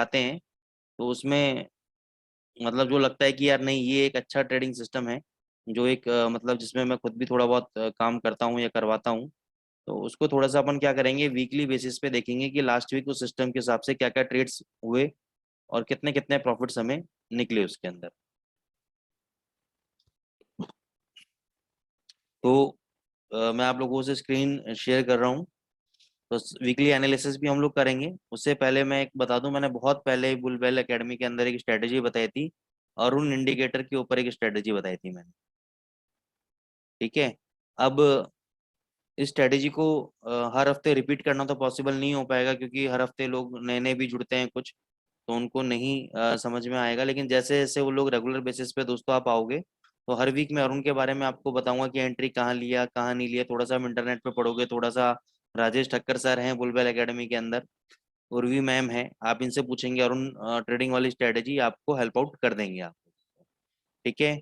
सिखाते हैं, तो उसमें मतलब जो लगता है कि यार नहीं ये एक अच्छा ट्रेडिंग सिस्टम है, जो एक मतलब जिसमें मैं खुद भी थोड़ा बहुत काम करता हूँ या करवाता हूँ, तो उसको थोड़ा सा अपन क्या करेंगे, वीकली बेसिस पे देखेंगे कि लास्ट वीक उस सिस्टम के हिसाब से क्या क्या ट्रेड्स हुए और कितने कितने प्रॉफिट्स हमें निकले उसके अंदर। तो मैं आप लोगों से स्क्रीन शेयर कर रहा हूँ। तो वीकली एनालिसिस भी हम लोग करेंगे। उससे पहले मैं एक बता दूं, मैंने बहुत पहले बुलबेल एकेडमी के अंदर एक स्ट्रेटेजी बताई थी, अरुण इंडिकेटर के ऊपर एक स्ट्रेटेजी बताई थी मैंने। ठीक है। अब इस स्ट्रेटेजी को हर हफ्ते रिपीट करना तो पॉसिबल नहीं हो पाएगा, क्योंकि हर हफ्ते लोग नए नए भी जुड़ते हैं कुछ, तो उनको नहीं समझ में आएगा। लेकिन जैसे जैसे वो लोग रेगुलर बेसिस पे दोस्तों आप आओगे, तो हर वीक मैं अरुण के बारे में आपको बताऊंगा कि एंट्री कहाँ लिया कहाँ नहीं लिया। थोड़ा सा आप इंटरनेट पे पढ़ोगे, थोड़ा सा राजेश ठक्कर सर हैं बुलबेल एकेडमी के अंदर, उर्वी मैम है, आप इनसे पूछेंगे अरुण ट्रेडिंग वाली स्ट्रेटेजी आपको हेल्प आउट कर देंगे आप। ठीक है।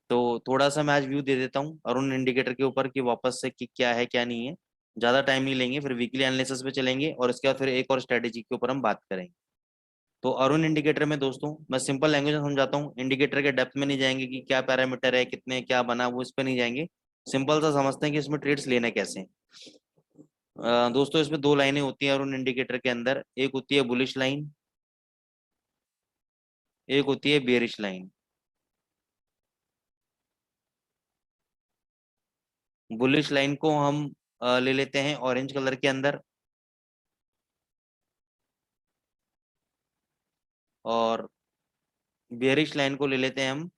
तो थोड़ा सा मैं आज व्यू दे देता हूँ अरुण इंडिकेटर के ऊपर कि वापस से कि क्या है क्या नहीं है। ज़्यादा टाइम नहीं लेंगे, फिर वीकली एनालिसिस पे चलेंगे और इसके बाद फिर एक और स्ट्रेटेजी के ऊपर हम बात करेंगे। तो अरुण इंडिकेटर में दोस्तों मैं सिंपल लैंग्वेज में समझाता हूँ, इंडिकेटर के डेप्थ में नहीं जाएंगे कि क्या पैरामीटर है कितने क्या बना, वो इस पर नहीं जाएंगे। सिंपल सा समझते हैं कि इसमें ट्रेड्स लेने कैसे हैं। दोस्तों इसमें दो लाइनें होती हैं अरुण इंडिकेटर के अंदर, एक होती है बुलिश लाइन, एक होती है बेरिश लाइन। बुलिश लाइन को हम ले लेते हैं ऑरेंज कलर के अंदर, और बेरिश लाइन को ले लेते हैं हम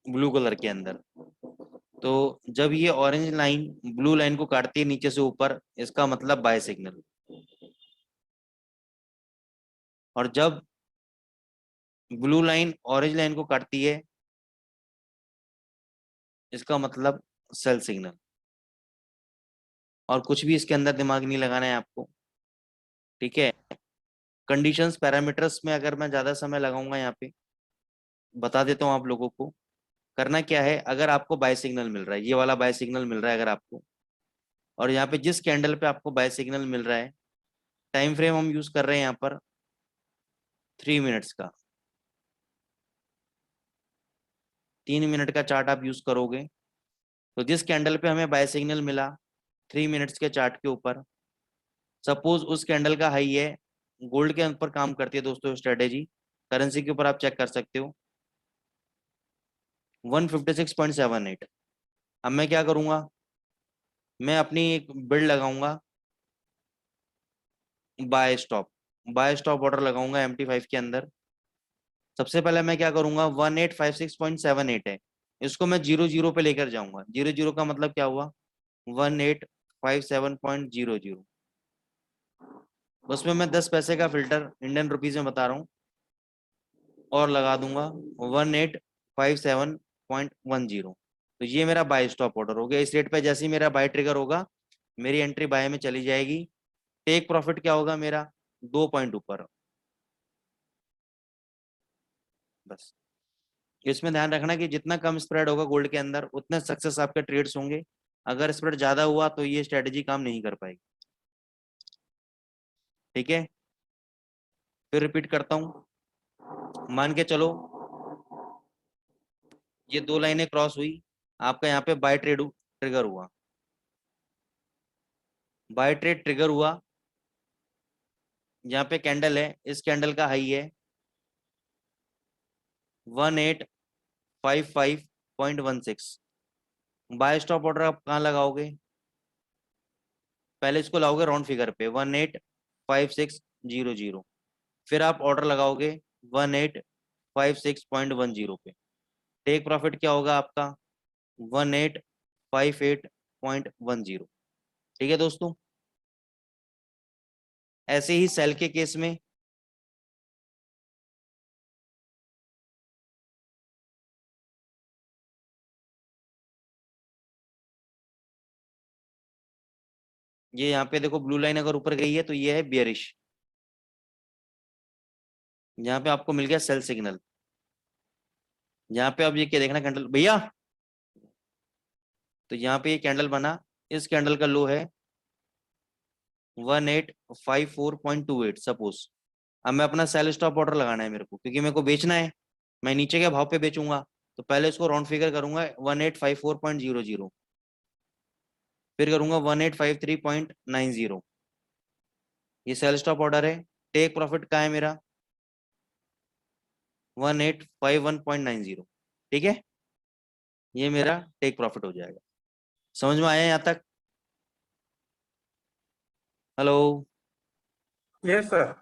ब्लू कलर के अंदर। तो जब ये ऑरेंज लाइन ब्लू लाइन को काटती है नीचे से ऊपर, इसका मतलब बाय सिग्नल। और जब ब्लू लाइन ऑरेंज लाइन को काटती है, इसका मतलब सेल सिग्नल। और कुछ भी इसके अंदर दिमाग नहीं लगाना है आपको। ठीक है। कंडीशंस पैरामीटर्स में अगर मैं ज्यादा समय लगाऊंगा यहाँ पे, बता देता हूँ आप लोगों को करना क्या है। अगर आपको बाय सिग्नल मिल रहा है, ये वाला बाय सिग्नल मिल रहा है अगर आपको, और यहाँ पे जिस कैंडल पे आपको बाय सिग्नल मिल रहा है, टाइम फ्रेम हम यूज कर रहे हैं यहाँ पर 3 मिनट्स का। 3 मिनट का चार्ट आप यूज करोगे, तो जिस कैंडल पे हमें बाय सिग्नल मिला 3 मिनट्स के चार्ट के ऊपर, सपोज उस कैंडल का हाई है, गोल्ड के ऊपर काम करती है दोस्तों स्ट्रेटेजी, करेंसी के ऊपर आप चेक कर सकते हो 156.78। अब मैं क्या करूंगा, मैं अपनी एक बिल्ड लगाऊंगा, बाय स्टॉप ऑर्डर लगाऊंगा MT5 के अंदर। सबसे पहले मैं क्या करूंगा, 1856.78 है, इसको मैं 00 पे लेकर जाऊंगा। 00 का मतलब क्या हुआ, 1857.00। उसमें मैं 10 पैसे का फिल्टर इंडियन रुपीज में बता रहा हूँ और लगा दूंगा 1857.10। तो ये मेरा बाय स्टॉप ऑर्डर हो गया। इस रेट पे जैसे ही मेरा बाय ट्रिगर होगा, मेरी एंट्री बाय में चली जाएगी। टेक प्रॉफिट क्या होगा मेरा, 2 पॉइंट ऊपर। बस इसमें ध्यान रखना कि जितना कम स्प्रेड होगा गोल्ड के अंदर, उतने सक्सेस आपके ट्रेड्स होंगे। अगर स्प्रेड ज्यादा हुआ तो ये स्ट्रेटेजी काम नहीं कर पाएगी। ठीक है। फिर रिपीट करता हूँ, मान के चलो ये दो लाइनें क्रॉस हुई, आपका यहाँ पे बाय ट्रेड ट्रिगर हुआ, बाय ट्रेड ट्रिगर हुआ। यहाँ पे कैंडल है, इस कैंडल का हाई है 1855.16। बाय स्टॉप ऑर्डर आप कहाँ लगाओगे, पहले इसको लाओगे राउंड फिगर पे 185600, फिर आप ऑर्डर लगाओगे 1856.10 पे। टेक प्रॉफिट क्या होगा आपका, 1858.10। ठीक है दोस्तों। ऐसे ही सेल के केस में ये यहाँ पे देखो ब्लू लाइन अगर ऊपर गई है तो ये है बियरिश। यहाँ पे आपको मिल गया सेल सिग्नल। यहाँ पे अब ये क्या देखना कैंडल भैया, तो यहाँ पे ये कैंडल बना, इस कैंडल का लो है 1854.28 सपोज। अब मैं अपना सेल स्टॉप ऑर्डर लगाना है मेरे को, क्योंकि मेरे को बेचना है, मैं नीचे के भाव पे बेचूंगा, तो पहले इसको राउंड फिगर करूंगा 1854.00, फिर करूंगा 1853.90। ये सेल स्टॉप ऑर्डर है। टेक प्रॉफिट का है मेरा 1851.90। ठीक है, ये मेरा टेक प्रॉफिट हो जाएगा। समझ में आया यहाँ तक? हेलो? Yes sir.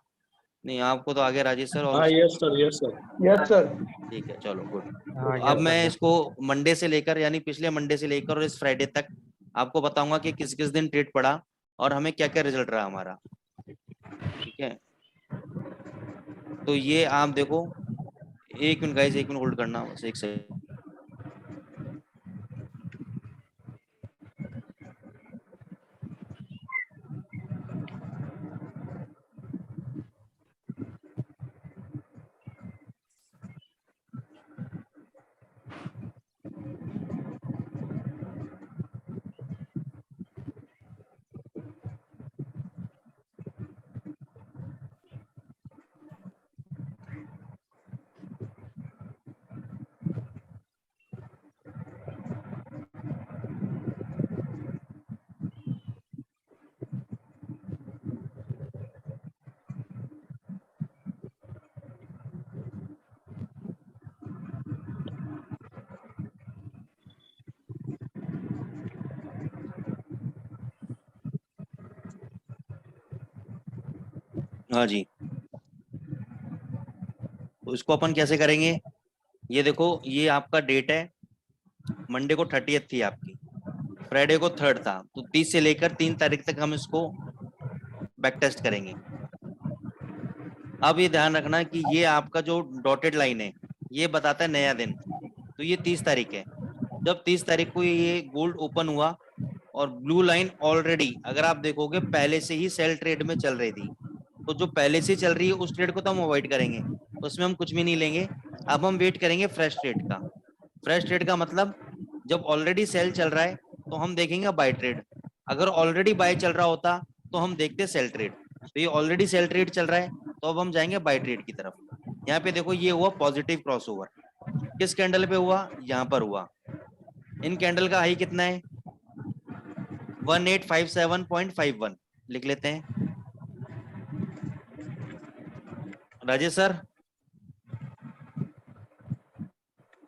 नहीं, आपको तो आगे राजेश सर और हाँ yes sir, yes sir, yes sir. ठीक है, चलो गुड। हाँ, तो अब मैं इसको मंडे से लेकर, यानी पिछले मंडे से लेकर और इस फ्राइडे तक आपको बताऊंगा कि किस किस दिन ट्रेड पड़ा और हमें क्या क्या रिजल्ट रहा हमारा। ठीक है, तो ये आप देखो, एक मिनट गाइस, एक मिनट होल्ड करना बस, एक सेकंड। हाँ जी, तो इसको अपन कैसे करेंगे? ये देखो, ये आपका डेट है, मंडे को 30th थी आपकी, फ्राइडे को 3rd था, तो 30 से लेकर 3 तारीख तक हम इसको बैक टेस्ट करेंगे। अब ये ध्यान रखना कि ये आपका जो डॉटेड लाइन है, ये बताता है नया दिन, तो ये 30 तारीख है। जब 30 तारीख को ये गोल्ड ओपन हुआ और ब्लू लाइन ऑलरेडी, अगर आप देखोगे, पहले से ही सेल ट्रेड में चल रही थी, तो जो पहले से चल रही है उस ट्रेड को तो हम अवॉइड करेंगे, तो उसमें हम कुछ भी नहीं लेंगे। अब हम वेट करेंगे फ्रेश ट्रेड का। फ्रेश ट्रेड का मतलब, जब ऑलरेडी सेल चल रहा है तो हम देखेंगे बाय ट्रेड, अगर ऑलरेडी बाय चल रहा होता तो हम देखते सेल ट्रेड। तो ये ऑलरेडी सेल ट्रेड चल रहा है, तो अब हम जाएंगे बाय ट्रेड की तरफ। यहाँ पे देखो, ये हुआ पॉजिटिव क्रॉसओवर, किस कैंडल पे हुआ? यहाँ पर हुआ। इन कैंडल का हाई कितना है? 1857.51 लिख लेते हैं। Rajesh sir,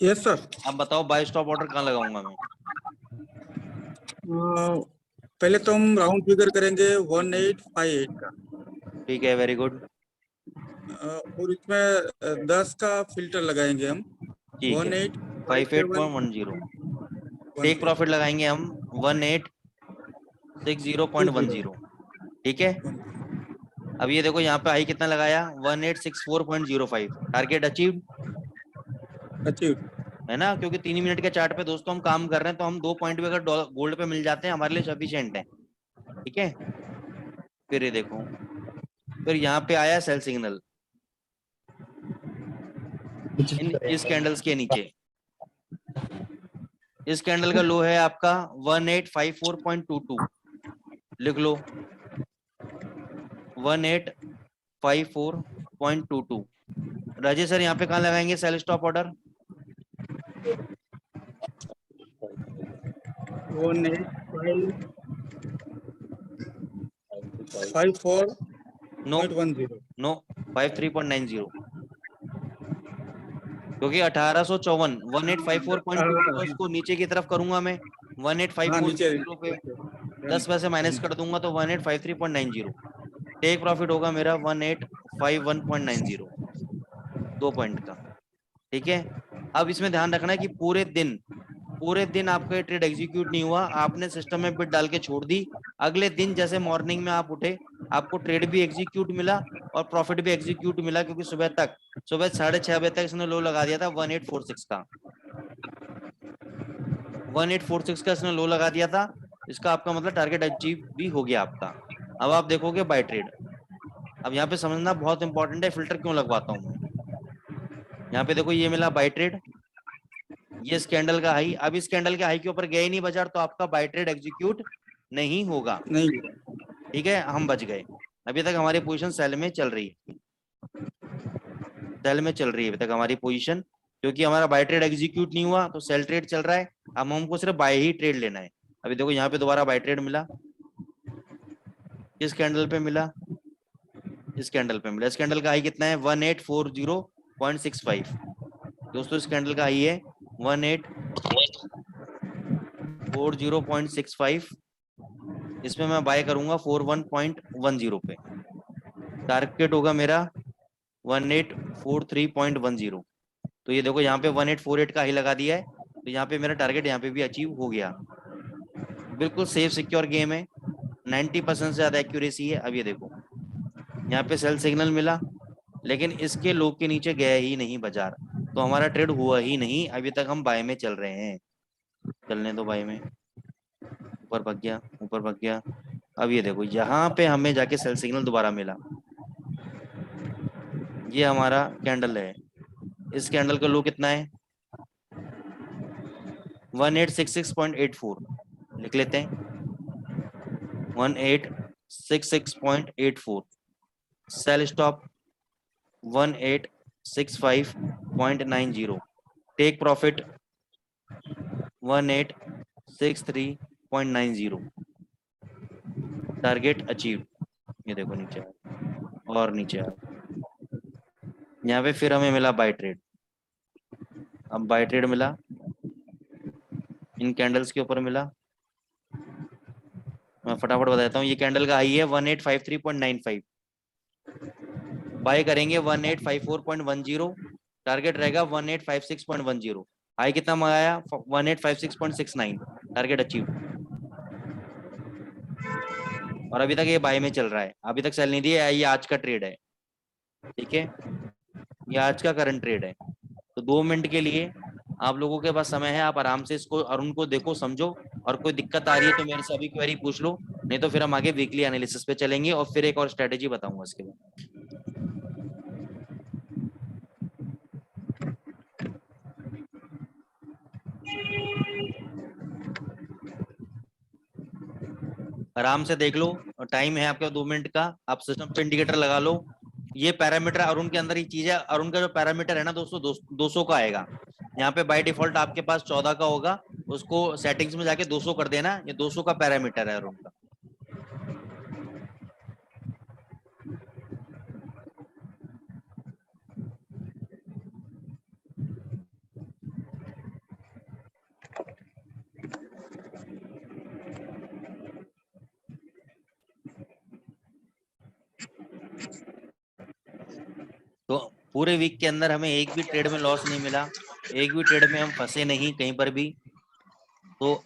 yes sir. आप बताओ बाय स्टॉप ऑर्डर कहाँ लगाऊंगा मैं? पहले तो हम राउंड फिगर करेंगे 1858 का। ठीक है, वेरी गुड। और इसमें 10 का फिल्टर लगाएंगे हम। ठीक है, 58.10। टेक प्रॉफिट लगाएंगे हम 1860.10। ठीक है, अब ये देखो, यहाँ पे हाई कितना लगाया? 1864.05। टारगेट अचीव है ना, क्योंकि 3 मिनट के चार्ट पे दोस्तों हम काम कर रहे हैं, तो हम 2 पॉइंट भी अगर गोल्ड पे मिल जाते हैं हमारे लिए सफिशिएंट है। ठीक है, फिर ये देखो, फिर यहाँ पे आया सेल सिग्नल इस कैंडल्स के नीचे। इस कैंडल का लो है आपका 1854.22, लिख लो 1854.22। राजेश सर, यहाँ पे कहाँ लगाएंगे सेल स्टॉप ऑर्डर? 1854.10। नो, 53.90, क्योंकि 1854 1854.22 इसको नीचे की तरफ करूंगा मैं 1854.00 पे 10 पैसे माइनस कर दूंगा तो 1853.90। टेक प्रॉफिट होगा मेरा 1851.90, 2 पॉइंट का। ठीक है, अब इसमें ध्यान रखना है कि पूरे दिन आपका ट्रेड एग्जीक्यूट नहीं हुआ, आपने सिस्टम में बिट डाल के छोड़ दी। अगले दिन जैसे मॉर्निंग में आप उठे, आपको ट्रेड भी एग्जीक्यूट मिला और प्रॉफिट भी एग्जीक्यूट मिला, क्योंकि सुबह 6:30 बजे तक इसने लो लगा दिया था 1846 का। 1846 का इसने लो लगा दिया था, इसका आपका मतलब टारगेट अचीव भी हो गया आपका। अब आप देखोगे बाय ट्रेड। अब यहाँ पे समझना बहुत इंपॉर्टेंट है, फिल्टर क्यों लगवाता हूँ मैं। यहाँ पे देखो, ये मिला बाय ट्रेड, ये इस कैंडल का हाई। अब इस कैंडल के हाई के ऊपर गए नहीं बाजार, तो आपका बाय ट्रेड एग्जीक्यूट नहीं होगा। नहीं। ठीक है, हम बच गए। अभी तक हमारी पोजीशन सेल में चल रही है, सेल में चल रही है अभी तक हमारी पोजीशन, क्योंकि हमारा बाय ट्रेड एग्जीक्यूट नहीं हुआ तो सेल ट्रेड चल रहा है। अब हमको सिर्फ बाय ही ट्रेड लेना है। अभी देखो यहाँ पे दोबारा बाय ट्रेड मिला, किस कैंडल पे मिला, इस कैंडल पे मिला। इस कैंडल का हाई कितना है, 1840.65। दोस्तों इस कैंडल का हाई है 1840.65। इसमें मैं बाय करूंगा 41.10 पे। टारगेट होगा मेरा 1843.10। तो ये देखो यहाँ पे 1848 का हाई लगा दिया है, तो यहाँ पे मेरा टारगेट यहाँ पे भी अचीव हो गया। बिल्कुल सेफ सिक्योर गेम है, 90% से ज्यादा एक्यूरेसी है। अब ये देखो यहाँ पे सेल सिग्नल मिला, लेकिन इसके लो के नीचे गया ही नहीं बाजार, तो हमारा ट्रेड हुआ ही नहीं। अभी तक हम बाय में चल रहे हैं, चलने दो बाय में। ऊपर भाग गया, ऊपर भाग गया। अब ये देखो यहाँ पे हमें जाके सेल सिग्नल दोबारा मिला, ये हमारा कैंडल है। इस कैंडल का लो कितना है, 1866.84 लिख लेते हैं, 1866.84। Sell stop 1865.90। Take profit 1863.90। Target achieve. ये देखो नीचे आया और नीचे आया। यहाँ पे फिर हमें मिला बाय ट्रेड। अब बाय ट्रेड मिला, इन कैंडल्स के ऊपर मिला। मैं फटाफट बता देता हूँ, ये कैंडल का हाई है 1853.95। बाय करेंगे 1854.10। टारगेट रहेगा 1856.10। हाई कितना मंगाया, 1856.69। Target achieve. और अभी तक ये बाय में चल रहा है, अभी तक सेल नहीं दिया। ये आज का ट्रेड है, ठीक है, ये आज का करंट ट्रेड है। तो 2 मिनट के लिए आप लोगों के पास समय है, आप आराम से इसको अरुण को देखो, समझो। और कोई दिक्कत आ रही है तो मेरे से अभी क्वेरी पूछ लो, नहीं तो फिर हम आगे वीकली एनालिसिस पे चलेंगे और फिर एक और स्ट्रेटेजी बताऊंगा इसके बाद। आराम से देख लो, टाइम है आपके 2 मिनट का। आप सिस्टम पे इंडिकेटर लगा लो। ये पैरामीटर अरुण के अंदर ही चीज है। अरुण का जो पैरामीटर है ना दोस्तों, 200 का आएगा। यहाँ पे बाय डिफॉल्ट आपके पास 14 का होगा, उसको सेटिंग्स में जाके 200 कर देना। ये 200 का पैरामीटर है अरुण का। तो पूरे वीक के अंदर हमें एक भी ट्रेड में लॉस नहीं मिला, एक भी ट्रेड में हम फंसे नहीं कहीं पर भी। तो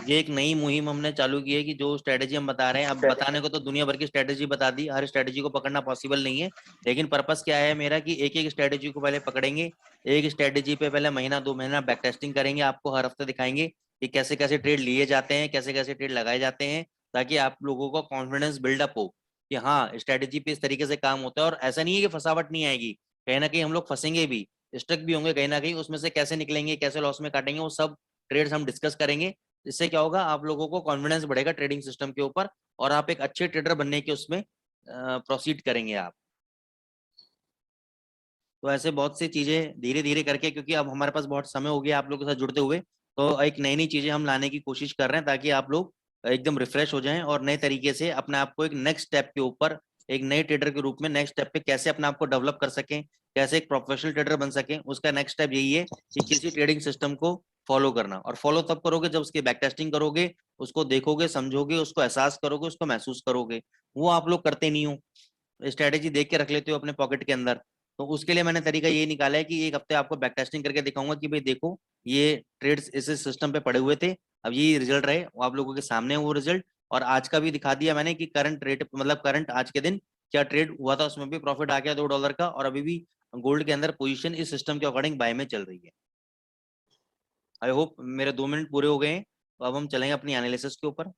ये एक नई मुहिम हमने चालू की है कि जो स्ट्रेटेजी हम बता रहे हैं, अब बताने को तो दुनिया भर की स्ट्रेटेजी बता दी, हर स्ट्रेटेजी को पकड़ना पॉसिबल नहीं है। लेकिन पर्पस क्या है मेरा कि एक एक स्ट्रेटेजी को पहले पकड़ेंगे, एक स्ट्रेटेजी पे पहले महीना 2 महीना बैक टेस्टिंग करेंगे, आपको हर हफ्ते दिखाएंगे कि कैसे कैसे ट्रेड लिए जाते हैं, कैसे कैसे ट्रेड लगाए जाते हैं, ताकि आप लोगों को कॉन्फिडेंस बिल्डअप हो कि हाँ स्ट्रेटेजी पे इस तरीके से काम होता है। और ऐसा नहीं है कि फंसावट नहीं आएगी, कहीं ना कहीं हम लोग फंसेंगे भी, स्टक भी होंगे कहीं ना कहीं, उसमें से कैसे निकलेंगे, कैसे लॉस में काटेंगे, वो सब ट्रेड्स हम डिस्कस करेंगे। इससे क्या होगा, आप लोगों को कॉन्फिडेंस बढ़ेगा ट्रेडिंग सिस्टम के ऊपर, और आप एक अच्छे ट्रेडर बनने के उसमें प्रोसीड करेंगे आप। तो ऐसे बहुत सी चीजें धीरे धीरे करके, क्योंकि अब हमारे पास बहुत समय हो गया आप लोगों के साथ जुड़ते हुए, तो एक नई नई चीजें हम लाने की कोशिश कर रहे हैं, ताकि आप लोग एकदम रिफ्रेश हो जाएं और नए तरीके से अपने आप को एक नेक्स्ट स्टेप के ऊपर, एक नए ट्रेडर के रूप में नेक्स्ट स्टेप पे कैसे अपने आप को डेवलप कर सकें, कैसे एक प्रोफेशनल ट्रेडर बन सकें। उसका नेक्स्ट स्टेप यही है कि किसी ट्रेडिंग सिस्टम को फॉलो करना। और फॉलो तब करोगे जब उसकी बैक टेस्टिंग करोगे, उसको देखोगे, समझोगे, उसको एहसास करोगे, उसको महसूस करोगे। वो आप लोग करते नहीं हो, स्ट्रेटेजी देख के रख लेते हो अपने पॉकेट के अंदर। तो उसके लिए मैंने तरीका ये निकाला है कि एक हफ्ते आपको बैक टेस्टिंग करके दिखाऊंगा कि भाई देखो ये ट्रेड्स इस सिस्टम पे पड़े हुए थे, अब ये रिजल्ट रहे, वो आप लोगों के सामने है वो रिजल्ट। और आज का भी दिखा दिया मैंने कि करंट रेट, मतलब करंट आज के दिन क्या ट्रेड हुआ था, उसमें भी प्रॉफिट आ गया $2 का, और अभी भी गोल्ड के अंदर पोजीशन इस सिस्टम के अकॉर्डिंग बाय में चल रही है। आई होप मेरे 2 मिनट पूरे हो गए हैं, तो अब हम चलेंगे अपनी एनालिसिस के ऊपर।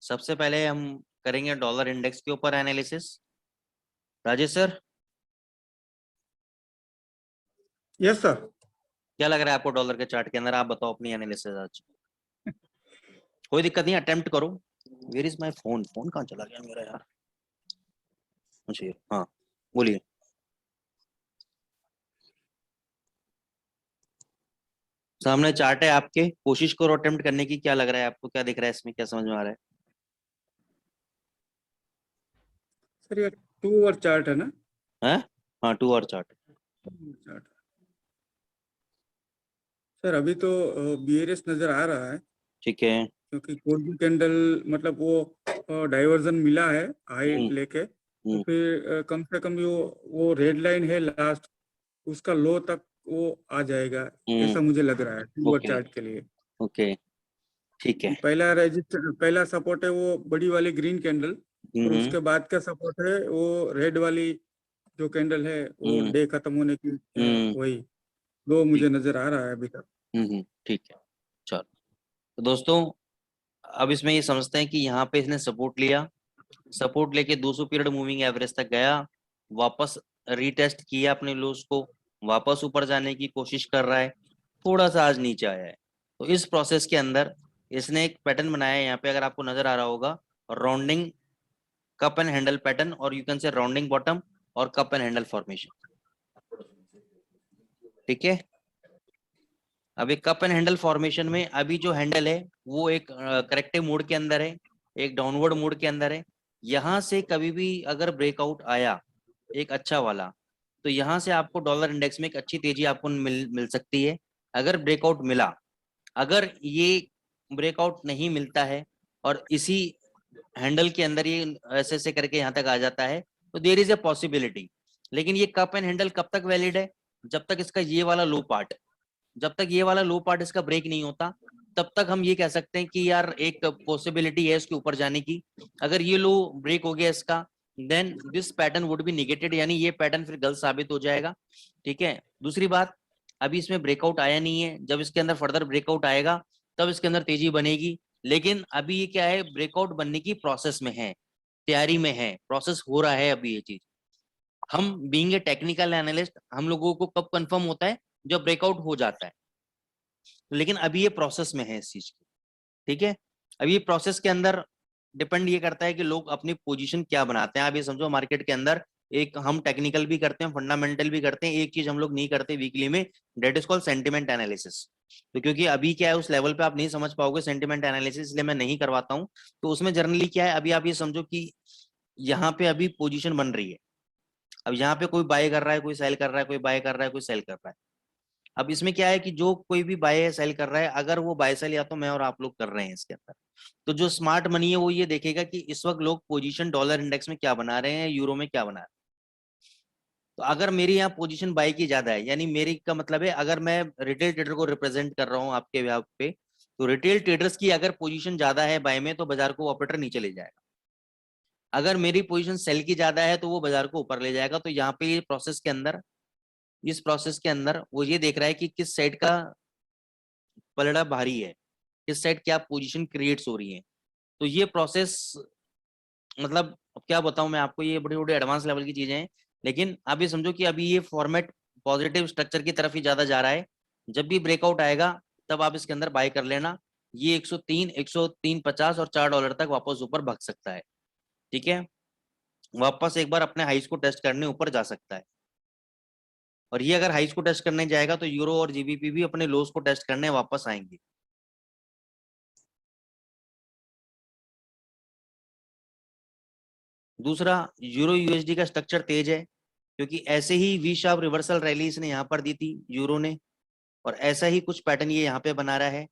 सबसे पहले हम करेंगे डॉलर इंडेक्स के ऊपर analysis. Rajesh sir. Yes sir. क्या लग रहा है आपको डॉलर के चार्ट के अंदर? आप बताओ अपनी एनालिसिस आज। कोई दिक्कत नहीं, अटेम्प्ट करो। Where is my phone? Phone कहाँ चला गया मेरा यार? मुझे, हाँ बोलिए। सामने चार्ट है आपके, कोशिश करो अटेम्प्ट करने की। क्या लग रहा है आपको? क्या दिख रहा है इसमें? क्या समझ में आ रहा है? सर ये 2 आवर चार्ट है ना? हैं? हाँ, 2 आवर चार्ट। चार्ट। सर अभी तो बीआरएस नजर आ रहा है, ठीक है। क्योंकि कोई भी कैंडल मतलब वो डाइवर्जन मिला है हाई हम्म। लेके, तो हम्म। फिर कम से कम वो रेड लाइन है लास्ट, उसका लो तक वो आ जाएगा, हम्म। ऐसा मुझे लग रहा है 2 आवर ओके। चार्ट के लिए। ओके। ठीक है। पहला रजिस्टर, पहला सपोर्ट है वो बड़ी वाली ग्रीन कैंडल, और हम्म। उसके बाद का सपोर्ट है वो रेड वाली जो कैंडल है, वो हम्म। डे खत्म होने की हम्म। वही दो ठीक। मुझे नजर आ रहा है अभी तक। ठीक है। चलो, तो दोस्तों अब इसमें ये समझते हैं कि यहाँ पे इसने सपोर्ट लिया, सपोर्ट लेके 200 पीरियड मूविंग एवरेज तक गया, वापस रीटेस्ट किया अपने लोस को, वापस ऊपर जाने की कोशिश कर रहा है, थोड़ा सा आज नीचे आया है। तो इस प्रोसेस के अंदर इसने एक पैटर्न बनाया है यहाँ पे, अगर आपको नजर आ रहा होगा, rounding cup and handle pattern, और you can say rounding bottom और कप एंड हैंडल फॉर्मेशन। ठीक है। अभी कप एंड हैंडल फॉर्मेशन में अभी जो हैंडल है वो एक करेक्टिव मोड के अंदर है, एक डाउनवर्ड मोड के अंदर है। यहां से कभी भी अगर ब्रेकआउट आया एक अच्छा वाला, तो यहां से आपको डॉलर इंडेक्स में एक अच्छी तेजी आपको मिल मिल सकती है। अगर ब्रेकआउट मिला, अगर ये ब्रेकआउट नहीं मिलता है और इसी हैंडल के अंदर ये ऐसे ऐसे करके यहाँ तक आ जाता है, तो देयर इज ए पॉसिबिलिटी। लेकिन ये कप एंड हैंडल कब तक वैलिड है? जब तक इसका ये वाला लो पार्ट, जब तक ये वाला लो पार्ट इसका ब्रेक नहीं होता, तब तक हम ये कह सकते हैं कि यार एक पॉसिबिलिटी है इसके ऊपर जाने की। अगर ये लो ब्रेक हो गया इसका, then this pattern would be negated, यानी ये पैटर्न फिर गलत साबित हो जाएगा। ठीक है। दूसरी बात, अभी इसमें ब्रेकआउट आया नहीं है, जब इसके अंदर फर्दर ब्रेकआउट आएगा तब इसके अंदर तेजी बनेगी। लेकिन अभी ये क्या है, ब्रेकआउट बनने की प्रोसेस में है, तैयारी में है, प्रोसेस हो रहा है अभी ये चीज। हम बीइंग ए टेक्निकल एनालिस्ट, हम लोगों को कब कंफर्म होता है? जब ब्रेकआउट हो जाता है। लेकिन अभी ये प्रोसेस में है इस चीज की। ठीक है। अभी ये प्रोसेस के अंदर डिपेंड ये करता है कि लोग अपनी पोजीशन क्या बनाते हैं। आप ये समझो, मार्केट के अंदर एक हम टेक्निकल भी करते हैं, फंडामेंटल भी करते हैं, एक चीज हम लोग नहीं करते वीकली में, that is called sentiment analysis. तो क्योंकि अभी क्या है, उस लेवल पे आप नहीं समझ पाओगे सेंटिमेंट एनालिसिस, इसलिए मैं नहीं करवाता हूँ। तो उसमें जनरली क्या है, अभी आप ये समझो कि यहाँ पे अभी पोजीशन बन रही है। अब यहाँ पे कोई बाय कर रहा है, कोई सेल कर रहा है, कोई बाय कर रहा है, कोई सेल कर रहा है। अब इसमें क्या है कि जो कोई भी बाय या सेल कर रहा है, अगर वो बाय सेल या तो मैं और आप लोग कर रहे हैं इसके अंदर, तो जो स्मार्ट मनी है वो ये देखेगा कि इस वक्त लोग पोजीशन डॉलर इंडेक्स में क्या बना रहे हैं, यूरो में क्या बना रहे हैं। तो अगर मेरी यहाँ पोजीशन बाय की ज्यादा है, यानी मेरी का मतलब है, अगर मैं रिटेल ट्रेडर को रिप्रेजेंट कर रहा हूँ आपके यहाँ पे, तो रिटेल ट्रेडर्स की अगर पोजीशन ज्यादा है बाय में, तो बाजार को ऑपरेटर नीचे ले जाएगा। अगर मेरी पोजीशन सेल की ज्यादा है तो वो बाजार को ऊपर ले जाएगा। तो यहाँ पे ये प्रोसेस के अंदर, इस प्रोसेस के अंदर वो ये देख रहा है कि किस साइड का पलड़ा भारी है, किस साइड क्या पोजीशन क्रिएट्स हो रही है। तो ये प्रोसेस, मतलब अब क्या बताऊं मैं आपको, ये बड़ी बड़ी एडवांस लेवल की चीजें हैं। लेकिन आप ये समझो कि अभी ये फॉर्मेट पॉजिटिव स्ट्रक्चर की तरफ ही ज्यादा जा रहा है। जब भी ब्रेकआउट आएगा तब आप इसके अंदर बाय कर लेना। ये 103, 103.50 और $4 तक वापस ऊपर भाग सकता है। ठीक है। वापस एक बार अपने हाइस को टेस्ट करने ऊपर जा सकता है। और ये अगर हाइस को टेस्ट करने जाएगा तो यूरो और जीबीपी भी अपने लोस को टेस्ट करने वापस आएंगे। दूसरा, यूरो यूएसडी का स्ट्रक्चर तेज है, क्योंकि ऐसे ही वी शार्प रिवर्सल रैली इसने यहाँ पर दी थी यूरो ने, और ऐसा ही कुछ पैटर्न ये यहाँ पे बना रहा है।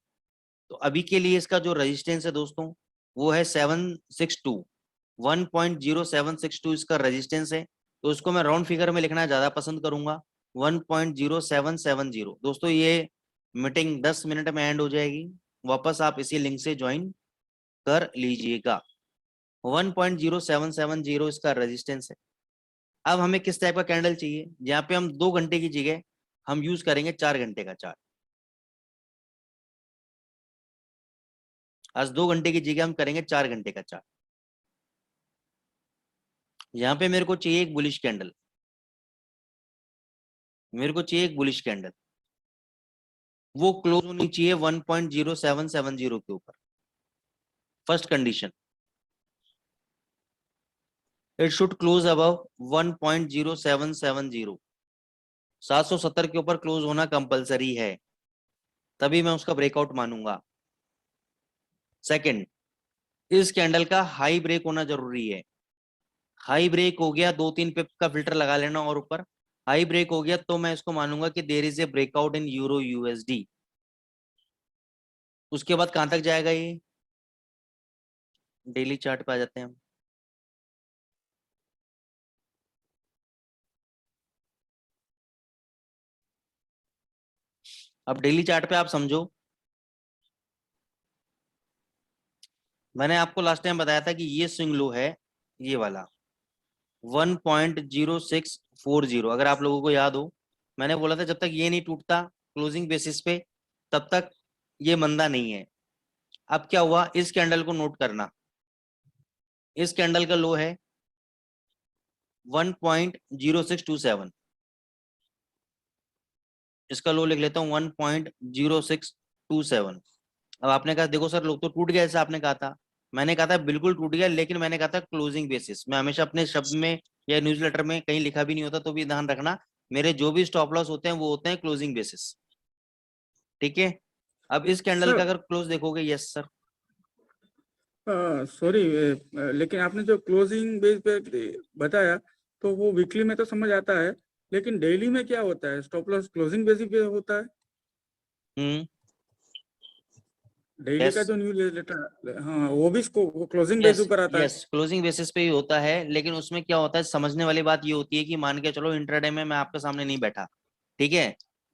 तो अभी के लिए इसका जो रेजिस्टेंस है दोस्तों, वो है 762, 1.0762 इसका रेजिस्टेंस है। तो इसको मैं राउंड फिगर में लिखना ज्यादा पसंद करूंगा, 1.0770। दोस्तों ये मीटिंग 10 मिनट में एंड हो जाएगी, वापस आप इसी लिंक से ज्वाइन कर लीजिएगा। 1.0770 इसका रेजिस्टेंस है। अब हमें किस टाइप का कैंडल चाहिए, जहाँ पे हम 2 घंटे की जगह हम यूज करेंगे 4 घंटे का चार्ट। आज 2 घंटे की जगह हम करेंगे 4 घंटे का चार्ट। यहाँ पे मेरे को चाहिए एक बुलिश कैंडल, मेरे को चाहिए एक बुलिश कैंडल, वो क्लोज होनी चाहिए 1.0770 के ऊपर। First condition, it should close above 1.0770, 770 के ऊपर क्लोज होना कंपलसरी है, तभी मैं उसका ब्रेकआउट मानूंगा। सेकंड, इस कैंडल का हाई ब्रेक होना जरूरी है। हाई ब्रेक हो गया, 2-3 पिप का फिल्टर लगा लेना और ऊपर हाई ब्रेक हो गया तो मैं इसको मानूंगा कि there is a breakout in euro USD. उसके बाद कहां तक जाएगा ये, डेली चार्ट पे आ जाते हैं हम। अब डेली चार्ट पे आप समझो, मैंने आपको लास्ट टाइम बताया था कि ये स्विंग लो है, ये वाला 1.0640। अगर आप लोगों को याद हो, मैंने बोला था जब तक ये नहीं टूटता क्लोजिंग बेसिस पे तब तक ये मंदा नहीं है। अब क्या हुआ, इस कैंडल को नोट करना, इस कैंडल का लो है 1.0627, इसका लो लिख लेता हूँ 1.0627। अब आपने कहा देखो सर लोग तो टूट गया, जैसा आपने कहा था। मैंने कहा था बिल्कुल टूट गया, लेकिन मैंने कहा था क्लोजिंग बेसिस। मैं हमेशा अपने शब्द में या न्यूज़लेटर में कहीं लिखा भी नहीं होता तो भी ध्यान रखना, मेरे जो भी स्टॉप लॉस होते हैं वो होते हैं क्लोजिंग बेसिस। ठीक है, अब इस कैंडल सर का अगर क्लोज देखोगे, यस सर। सॉरी, लेकिन आपने जो क्लोजिंग बेस पे बताया तो वो वीकली में तो समझ आता है, लेकिन डेली में क्या होता है? स्टॉप लॉस क्लोजिंग बेसिस पे होता है? डेली का यस जो न्यूज लेटर, हाँ, वो भी क्लोजिंग यस बेसिस पर आता है? यस, क्लोजिंग बेसिस पे ही होता है, लेकिन उसमें क्या होता है, समझने वाली बात ये होती है कि मान के चलो इंट्राडे में मैं आपके सामने नहीं बैठा, ठीक है,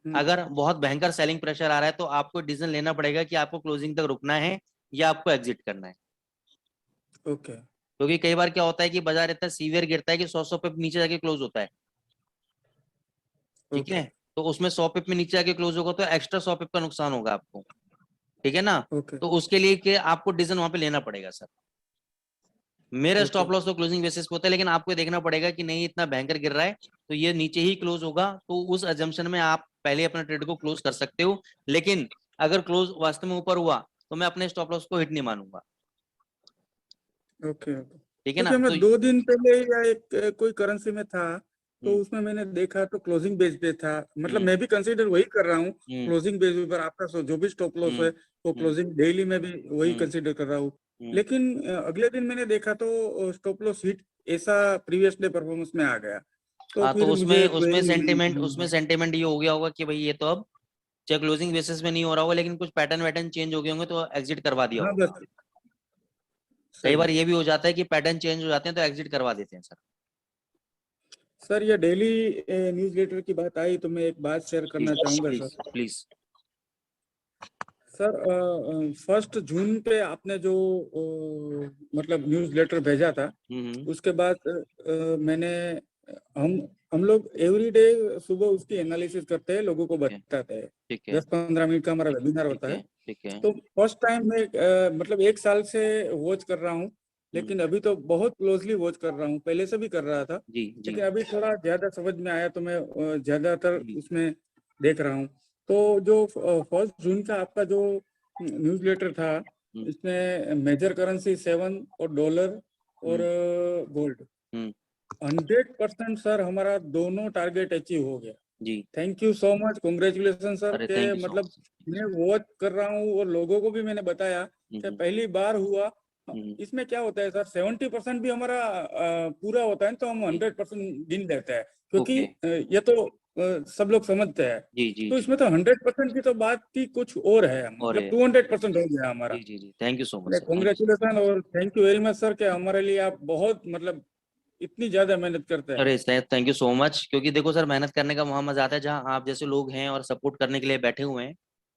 हम्म, अगर बहुत भयंकर सेलिंग प्रेशर आ रहा है तो आपको डिसीजन लेना पड़ेगा कि आपको क्लोजिंग तक रुकना है या आपको एग्जिट करना है। ओके क्योंकि कई बार क्या होता है कि बाजार इतना सीवियर गिरता है कि 100 पे नीचे जाके क्लोज होता है, ठीक ओके है, तो उसमें 100 पिप में नीचे जाके क्लोज होगा तो एक्स्ट्रा 100 पिप का नुकसान होगा आपको, ठीक है ना। ओके तो उसके लिए कि आपको डिसीजन वहां पे लेना पड़ेगा सर। मेरा ओके स्टॉप लॉस तो क्लोजिंग बेसिस पे होता है, लेकिन आपको देखना पड़ेगा कि नहीं इतना भयंकर गिर रहा है तो ये नीचे ही क्लोज होगा, तो उस अजम्पशन में आप पहले अपने ट्रेड को क्लोज कर सकते हो। लेकिन अगर क्लोज वास्तव में ऊपर हुआ तो मैं अपने स्टॉप लॉस को हिट नहीं मानूंगा, ओके ओके। ठीक है ना। क्योंकि मैं तो 2 दिन पहले या एक कोई करेंसी में था, तो हम्म उसमें मैंने देखा तो क्लोजिंग बेस पे था। मतलब हम्म मैं भी कंसीडर वही कर रहा हूँ, हम्म क्लोजिंग बेस पर आपका जो भी स्टॉप लॉस है हम्म वो हम्म क्लोजिंग डेली में भी वही हम्म कंसीडर कर रहा हूँ। हम्म। लेकिन अगले दिन मैंने देखा तो स्टॉप लॉस हिट ऐसा प्रीवियस डे परफॉर्मेंस में आ गया, तो हाँ, तो फिर मुझे उसमें उसमें क्वेरी हुई। सेंटिमेंट उसमें सेंटिमेंट ये हो गया होगा कि भाई ये तो अब चाहे क्लोजिंग बेसिस में नहीं हो रहा होगा, लेकिन कुछ पैटर्न वैटर्न चेंज हो गए होंगे तो एग्जिट करवा दिया हाँ होगा। बस, कई सही बार है। ये भी हो जाता है कि पैटर्न चेंज हो जाते हैं तो एग्जिट करवा देते हैं सर। सर ये डेली न्यूज़लेटर की बात आई तो मैं एक बात शेयर करना प्लीज चाहूंगा प्लीज सर। प्लीज। सर 1 जून पे आपने जो मतलब न्यूज़ लेटर भेजा था, हम्म। उसके बाद मैंने हम हम लोग एवरी डे सुबह उसकी एनालिसिस करते हैं, लोगों को ठीक है बताते हैं। ठीक है 10-15 मिनट का हमारा वेबिनार ठीक होता है। है ठीक है। तो फर्स्ट टाइम मैं मतलब 1 साल से वॉच कर रहा हूँ, हम्म, लेकिन अभी तो बहुत क्लोजली वॉच कर रहा हूँ, पहले से भी कर रहा था, जी जी लेकिन अभी थोड़ा ज्यादा समझ में आया तो मैं ज्यादातर जी। उसमें देख रहा हूँ। तो जो 1 जून का आपका जो न्यूज़लेटर था, हम्म इसमें मेजर करेंसी 7 और डॉलर और हम्म गोल्ड, हम्म। 100% सर हमारा दोनों टारगेट अचीव हो गया। जी, thank you so much, congratulation sir, अरे के थैंक यू सो मतलब मच। मैं वॉच कर रहा हूँ और लोगों को भी मैंने बताया कि हम्म पहली बार हुआ। हम्म। इसमें क्या होता है सर, 70% भी हमारा पूरा होता है तो हम जी, 100% गिन लेते हैं, क्योंकि ओके। ये तो सब लोग समझते हैं। जी जी तो जी। इसमें तो 100% की तो बात की कुछ और है, और मतलब 200% हो गया हमारा। जी जी जी, thank you so much sir, thank you. Congratulation और thank you very much sir, कि हमारे लिए आप बहुत मतलब इतनी ज्यादा मेहनत करते हैं। अरे थैंक यू सो मच, क्योंकि देखो सर मेहनत करने का वहाँ मजा आता है जहाँ आप जैसे लोग हैं और सपोर्ट करने के लिए बैठे हुए हैं।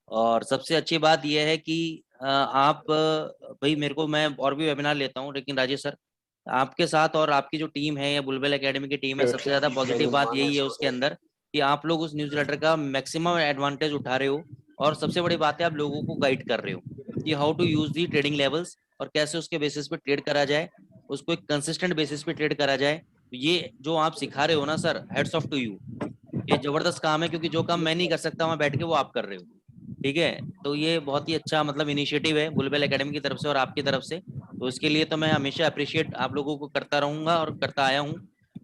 और सबसे अच्छी बात यह है कि आप भाई मेरे को, मैं और भी वेबिनार लेता हूँ लेकिन राजेश सर आपके साथ और आपकी जो टीम है या बुलबुल एकेडमी की टीम है, सबसे ज्यादा पॉजिटिव बात यही है उसके अंदर कि आप लोग उस न्यूज़लेटर का मैक्सिमम एडवांटेज उठा रहे हो। और सबसे बड़ी बात है आप लोगों को गाइड कर रहे हो कि how to use the trading levels और कैसे उसके बेसिस पे ट्रेड करा जाए, उसको एक कंसिस्टेंट बेसिस पे ट्रेड करा जाए। तो ये जो आप सिखा रहे हो ना sir, hats off to you. ये जबरदस्त काम है, क्योंकि जो काम मैं नहीं कर सकता वहां बैठ के वो आप कर रहे हो। ठीक है, तो ये बहुत ही अच्छा मतलब इनिशिएटिव है बुलबुल एकेडमी की तरफ से और आपकी तरफ से, तो इसके लिए तो मैं हमेशा अप्रिशिएट आप लोगों को करता रहूंगा और करता आया हूँ।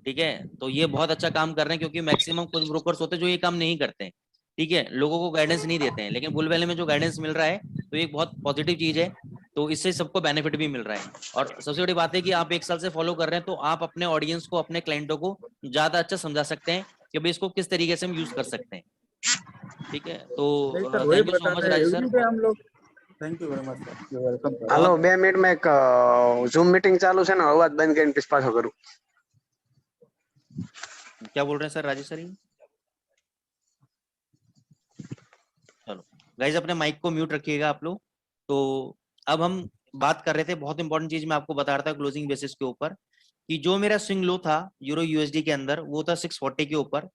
ठीक है, तो ये बहुत अच्छा काम कर रहे हैं, क्योंकि मैक्सिमम कुछ ब्रोकर्स होते हैं जो ये काम नहीं करते हैं। ठीक है, लोगों को गाइडेंस नहीं देते हैं, लेकिन बुलबुल में जो गाइडेंस मिल रहा है तो ये एक बहुत पॉजिटिव चीज है। तो इससे सबको बेनिफिट भी मिल रहा है, और सबसे बड़ी बात है कि आप 1 साल से फॉलो कर रहे हैं, तो आप अपने ऑडियंस को, अपने क्लाइंटों को ज्यादा अच्छा समझा सकते हैं कि भाई इसको किस तरीके से हम यूज कर सकते हैं। ठीक है, नहीं तो सर, वही थैंक यू सो बता मच रहे हैं राजेश सर। एवरीडे हम लोग। Thank you very much sir, you welcome sir. Hello, बहुत 2 મિનિટમાં એક ઝૂમ મીટિંગ ચાલુ છે ને, અવાજ બંધ કરીને પછી પાછો કરું. क्या बोल रहे हैं सर राजेश सर? चलो गाइज, अपने माइक को म्यूट रखिएगा आप लोग। तो अब हम बात कर रहे थे, बहुत इंपॉर्टेंट चीज मैं आपको बता रहा था क्लोजिंग बेसिस के ऊपर, कि जो मेरा स्विंग लो था यूरो यूएसडी के अंदर वो था 640 के ऊपर,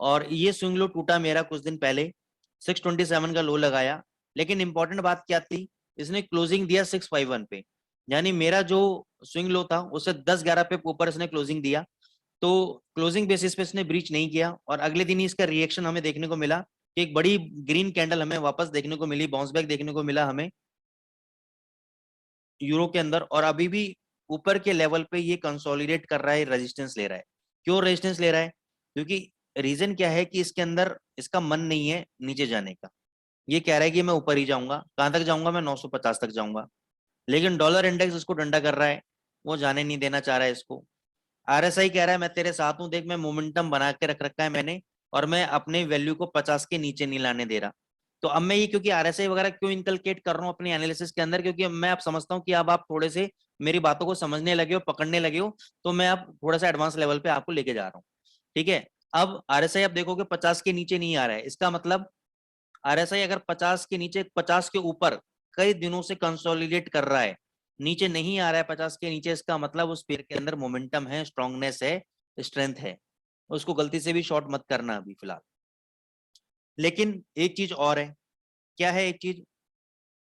और ये स्विंग लो टूटा मेरा कुछ दिन पहले, 627 का लो लगाया। लेकिन इंपॉर्टेंट बात क्या थी, इसने क्लोजिंग दिया 651 पे, यानी मेरा जो स्विंग लो था उससे 10-11 पे ऊपर इसने क्लोजिंग दिया। तो क्लोजिंग बेसिस पे इसने ब्रीच नहीं किया, और अगले दिन ही इसका रिएक्शन हमें देखने को मिला कि एक बड़ी ग्रीन कैंडल हमें वापस देखने को मिली, बाउंस बैक देखने को मिला हमें यूरो के अंदर, और अभी भी ऊपर के लेवल पे ये कंसोलिडेट कर रहा है, रेजिस्टेंस ले रहा है। क्यों रेजिस्टेंस ले रहा है? क्योंकि रीजन क्या है कि इसके अंदर इसका मन नहीं है नीचे जाने का। ये कह रहा है कि मैं ऊपर ही जाऊंगा। कहां तक जाऊंगा? मैं 950 तक जाऊंगा। लेकिन डॉलर इंडेक्स इसको डंडा कर रहा है, वो जाने नहीं देना चाह रहा है इसको। आरएसआई कह रहा है मैं तेरे साथ हूं, देख मैं मोमेंटम बना के रख रखा है मैंने, और मैं अपने वैल्यू को 50 के नीचे नहीं लाने दे रहा। तो अब मैं ये क्योंकि आरएसआई वगैरह क्यों इनकलकेट कर रहा हूँ अपनी एनालिसिस के अंदर, क्योंकि मैं अब समझता हूँ कि अब आप थोड़े से मेरी बातों को समझने लगे हो, पकड़ने लगे हो, तो मैं अब थोड़ा सा एडवांस लेवल पे आपको लेके जा रहा हूँ। ठीक है, अब आरएसआई आप देखोगे 50 के नीचे नहीं आ रहा है, इसका मतलब आरएसआई अगर 50 के नीचे, 50 के ऊपर कई दिनों से कंसोलिडेट कर रहा है, नीचे नहीं आ रहा है 50 के नीचे, इसका मतलब उस पेयर के अंदर मोमेंटम है, स्ट्रांगनेस है, स्ट्रेंथ है। उसको गलती से भी शॉर्ट मत करना अभी फिलहाल। लेकिन एक चीज और है। क्या है एक चीज?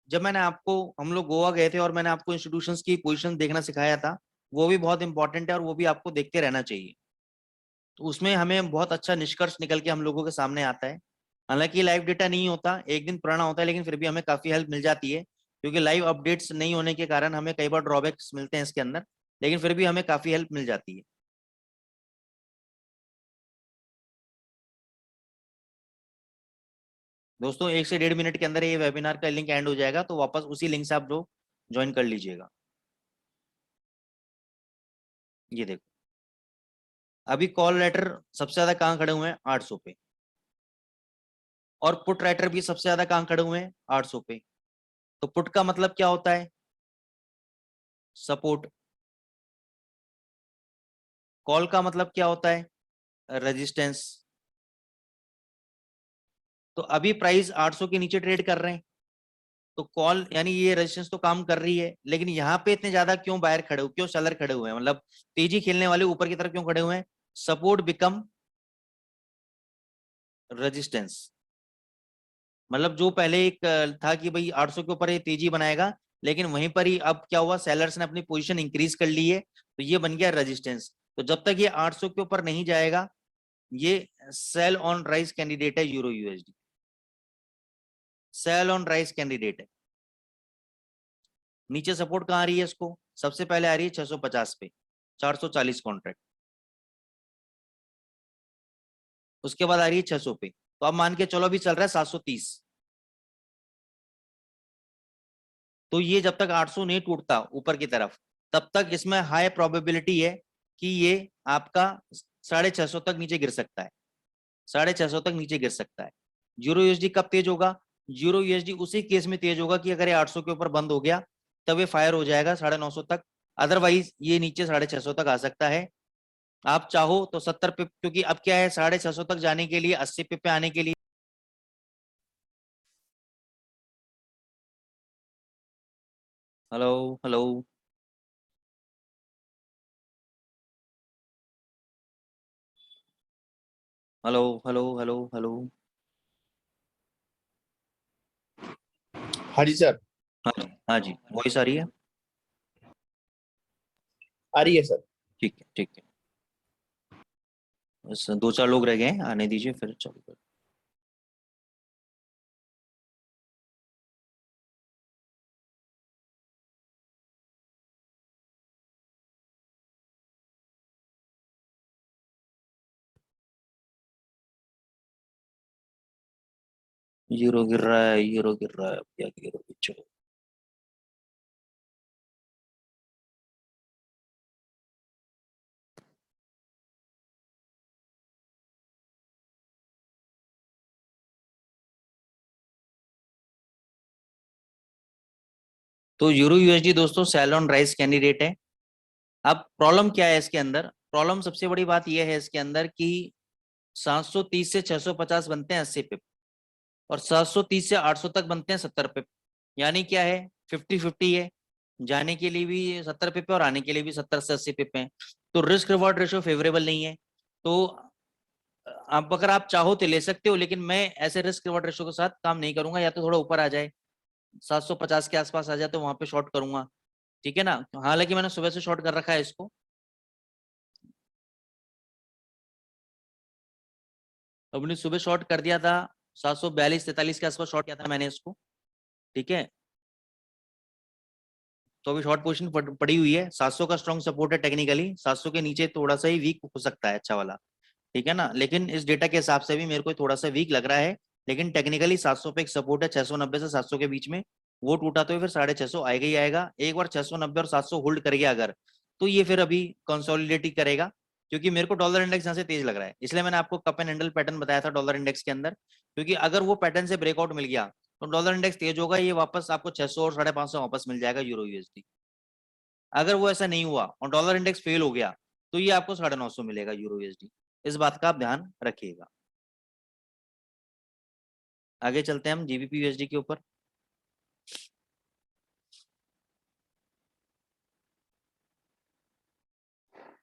जब मैंने आपको, हम लोग गोवा गए थे और मैंने आपको इंस्टीट्यूशंस की पोजीशन देखना सिखाया था, वो भी बहुत इंपॉर्टेंट है और वो भी आपको देखते रहना चाहिए। तो उसमें हमें बहुत अच्छा निष्कर्ष निकल के हम लोगों के सामने आता है। हालांकि लाइव डेटा नहीं होता, एक दिन पुराना होता है, लेकिन फिर भी हमें काफी हेल्प मिल जाती है, क्योंकि लाइव अपडेट्स नहीं होने के कारण हमें कई बार ड्रॉबैक्स मिलते हैं इसके अंदर, लेकिन फिर भी हमें काफी हेल्प मिल जाती है। दोस्तों 1 से 1.5 मिनट के अंदर ये वेबिनार का लिंक एंड हो जाएगा, तो वापस उसी लिंक से आप जो ज्वाइन कर लीजिएगा। ये देखो, अभी कॉल राइटर सबसे ज्यादा कहाँ खड़े हुए हैं? 800 पे। और पुट राइटर भी सबसे ज्यादा कहाँ खड़े हुए हैं? 800 पे। तो पुट का मतलब क्या होता है? सपोर्ट। कॉल का मतलब क्या होता है? रेजिस्टेंस। तो अभी प्राइस 800 के नीचे ट्रेड कर रहे हैं, तो कॉल यानी ये रेजिस्टेंस तो काम कर रही है, लेकिन यहाँ पे इतने ज्यादा क्यों बायर खड़े हो, क्यों सेलर खड़े हुए हैं, मतलब तेजी खेलने वाले ऊपर की तरफ क्यों खड़े हुए हैं? Support become resistance. मतलब जो पहले एक था कि भाई 800 के ऊपर ये तेजी बनाएगा, लेकिन वहीं पर ही अब क्या हुआ, सेलर्स ने अपनी पोजीशन इंक्रीज कर ली है, तो ये बन गया रेजिस्टेंस। तो जब तक ये 800 के ऊपर नहीं जाएगा, ये सेल ऑन राइज कैंडिडेट है euro USD, sell on rise candidate है। नीचे सपोर्ट कहां आ रही है इसको? सबसे पहले आ रही है 650 पे, 440 कॉन्ट्रैक्ट। उसके बाद आ रही है 600 पे, तो अब मान के चलो अभी चल रहा है 730। तो ये जब तक 800 नहीं टूटता यूपर की तरफ, तब तक इसमें हाई प्रोबेबिलिटी है कि ये आपका 650 तक नीचे गिर सकता है, 650 तक नीचे गिर सकता है। यूरो यूएसडी कब तेज होगा? यूरो यूएसडी उसी केस में तेज होगा कि अगर ये 800 के ऊपर बंद हो गया, तब ये फायर हो जाएगा 950 तक। अदरवाइज ये नीचे 650 तक आ सकता है। आप चाहो तो 70 पे, क्योंकि अब क्या है, 650 तक जाने के लिए 80 पे आने के लिए, hello hello hello hello hello hello. हाँ जी सर। हाँ जी, वॉइस आ रही है? आ रही है सर। ठीक है ठीक है। बस 2-4 लोग रह गए हैं, आने दीजिए फिर चालू कर। यूरो गिर रहा है, यूरो गिर रहा है, क्या गिरो चलो। तो यूरो यूएसडी दोस्तों सेल ऑन राइज कैंडिडेट है। अब प्रॉब्लम क्या है इसके अंदर? प्रॉब्लम सबसे बड़ी बात यह है इसके अंदर कि 730 से 650 बनते हैं 80 पिप, और 730 से 800 तक बनते हैं 70 पिप। यानी क्या है, 50-50 है। जाने के लिए भी 70 पिप है और आने के लिए भी 70 से 80 पिप है। तो रिस्क रिवॉर्ड रेशियो फेवरेबल नहीं है। तो आप अगर आप चाहो तो ले सकते हो, लेकिन मैं ऐसे रिस्क रिवॉर्ड रेशियो के साथ काम नहीं करूंगा। या तो थोड़ा ऊपर आ जाए, 750 के आसपास आ जाए तो वहां पे शॉर्ट करूंगा, ठीक है ना। हालांकि मैंने सुबह से शॉर्ट कर रखा है इसको। अपनी सुबह शॉर्ट कर दिया था, 742-43 के आसपास शॉर्ट किया था मैंने इसको, ठीक है। तो अभी शॉर्ट पोजीशन पड़ी हुई है। 700 का स्ट्रॉन्ग सपोर्ट है टेक्निकली, 700 के नीचे थोड़ा सा ही वीक हो सकता है अच्छा वाला, ठीक है ना। लेकिन इस डेटा के हिसाब से भी मेरे को थोड़ा सा वीक लग रहा है। लेकिन टेक्निकली 700 पे एक सपोर्ट है, 690 से 700 के बीच में। वो टूटा तो फिर 650 आएगा ही आएगा। एक बार 690 और 700 होल्ड कर गया अगर, तो ये फिर अभी कंसोलिडेट ही करेगा। क्योंकि मेरे को डॉलर इंडेक्स यहाँ से तेज लग रहा है, इसलिए मैंने आपको कप एंड हैंडल पैटर्न बताया था डॉलर इंडेक्स के अंदर। क्योंकि अगर वो पैटर्न से ब्रेकआउट मिल गया तो डॉलर इंडेक्स तेज होगा, ये वापस आपको 600 और 550 वापस मिल जाएगा यूरो यूएसडी। अगर वो ऐसा नहीं हुआ और डॉलर इंडेक्स फेल हो गया तो ये आपको 950 मिलेगा यूरो यूएसडी। इस बात का आप ध्यान रखिएगा। आगे चलते हैं हम जीबीपी यूएसडी के ऊपर।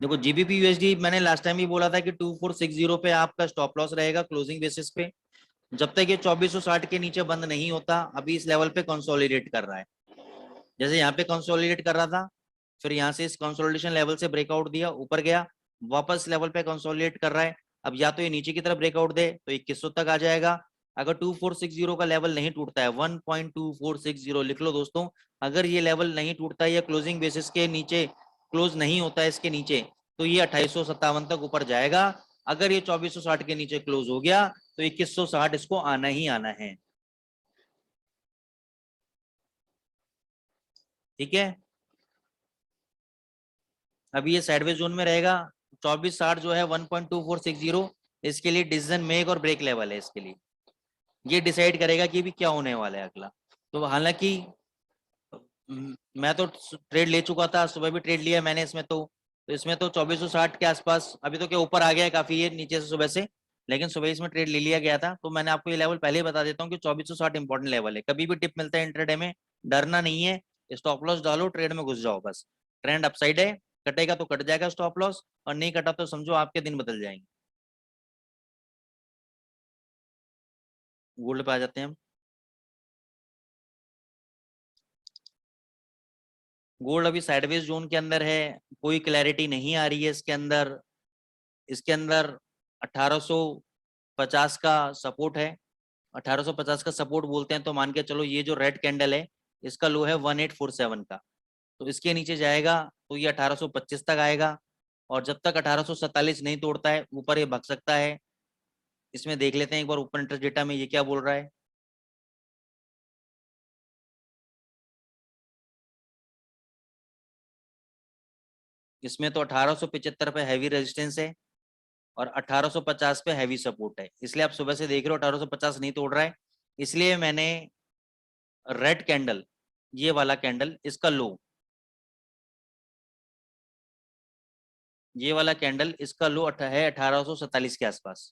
देखो जीबीपी यूएसडी मैंने लास्ट टाइम भी बोला था कि 2460 पे आपका स्टॉप लॉस रहेगा क्लोजिंग बेसिस पे। जब तक ये 2460 के नीचे बंद नहीं होता, अभी इस लेवल पे कंसोलिडेट कर रहा है। जैसे यहाँ पे कंसोलिडेट कर रहा था, फिर यहाँ से इस कंसोलिडेशन लेवल से ब्रेकआउट दिया, ऊपर गया, वापस लेवल पे कंसोलिडेट कर रहा है। अब या तो ये नीचे की तरफ ब्रेकआउट दे तो 2100 तक आ जाएगा। अगर 2460 का लेवल नहीं टूटता है, 1.2460 लिख लो दोस्तों। अगर ये लेवल नहीं टूटता है या क्लोजिंग बेसिस के नीचे क्लोज नहीं होता है इसके नीचे, तो ये 2857 तक ऊपर जाएगा। अगर ये 2460 के नीचे क्लोज हो गया तो 2160 इसको आना ही आना है, ठीक है। अभी ये साइडवेज जोन में रहेगा। 2460 जो है 1.2460, इसके लिए डिसीजन मेक और ब्रेक लेवल है। इसके लिए ये डिसाइड करेगा कि भी क्या होने वाला है अगला। तो हालांकि मैं तो ट्रेड ले चुका था, सुबह भी ट्रेड लिया मैंने इसमें। तो इसमें तो 2460 के आसपास, अभी तो क्या ऊपर आ गया है काफी ये नीचे से सुबह से, लेकिन सुबह इसमें ट्रेड ले लिया गया था। तो मैंने आपको ये लेवल पहले ही बता देता हूँ कि 2460 इंपॉर्टेंट लेवल है। कभी भी टिप मिलता है इंट्राडे में, डरना नहीं है, स्टॉप लॉस डालो, ट्रेड में घुस जाओ बस। ट्रेंड अपसाइड है, कटेगा तो कट जाएगा स्टॉप लॉस, और नहीं कटा तो समझो आपके दिन बदल जाएंगे। गोल्ड पे आ जाते हैं हम। गोल्ड अभी साइडवेज जोन के अंदर है, कोई क्लैरिटी नहीं आ रही है इसके अंदर। इसके अंदर 1850 का सपोर्ट है। 1850 का सपोर्ट बोलते हैं तो मान के चलो ये जो रेड कैंडल है इसका लो है 1847 का। तो इसके नीचे जाएगा तो ये 1825 तक आएगा। और जब तक 1847 नहीं तोड़ता है ऊपर ये भग सकता है। इसमें देख लेते हैं एक बार ओपन इंटरेस्ट डेटा में ये क्या बोल रहा है। इसमें तो 1875 पे हैवी रेजिस्टेंस है और 1850 पे हैवी सपोर्ट है। इसलिए आप सुबह से देख रहे हो 1850 नहीं तोड़ रहा है, इसलिए मैंने रेड कैंडल, ये वाला कैंडल, इसका लो, ये वाला कैंडल इसका लो है 1847 के आसपास।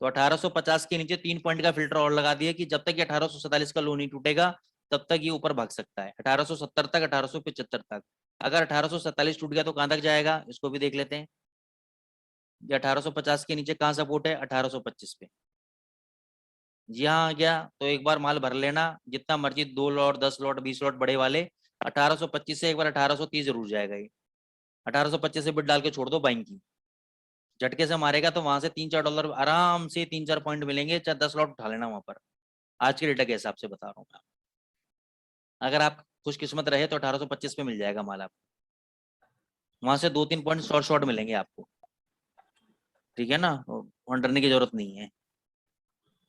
तो 1850 के नीचे 3 पॉइंट का फिल्टर और लगा दिया कि जब तक ये 1847 का लो नहीं टूटेगा तब तक ये ऊपर भाग सकता है 1870 तक, 1875 तक। अगर 1847 टूट गया तो कहां तक जाएगा इसको भी देख लेते हैं। ये 1850 के नीचे कहां सपोर्ट है, 1825 पे। यहाँ आ गया तो एक बार माल भर लेना, जितना मर्जी 2 लॉट 10 लॉट 20 लॉट बड़े वाले। 1825 से एक बार 1830 जरूर जाएगा ये। 1825 से बिट डाल के छोड़ दो बाइंग की, झटके से मारेगा तो वहां से $3-4 आराम से 3-4 पॉइंट मिलेंगे, चाहे 10 लॉट उठा लेना वहां पर। आज के डेटा के हिसाब से बता रहा हूँ मैं। अगर आप खुशकिस्मत रहे तो 1825 पे मिल जाएगा माल आपको, वहां से 2-3 पॉइंट शॉर्ट शॉर्ट मिलेंगे आपको, ठीक है ना, वहां डरने की जरूरत नहीं है।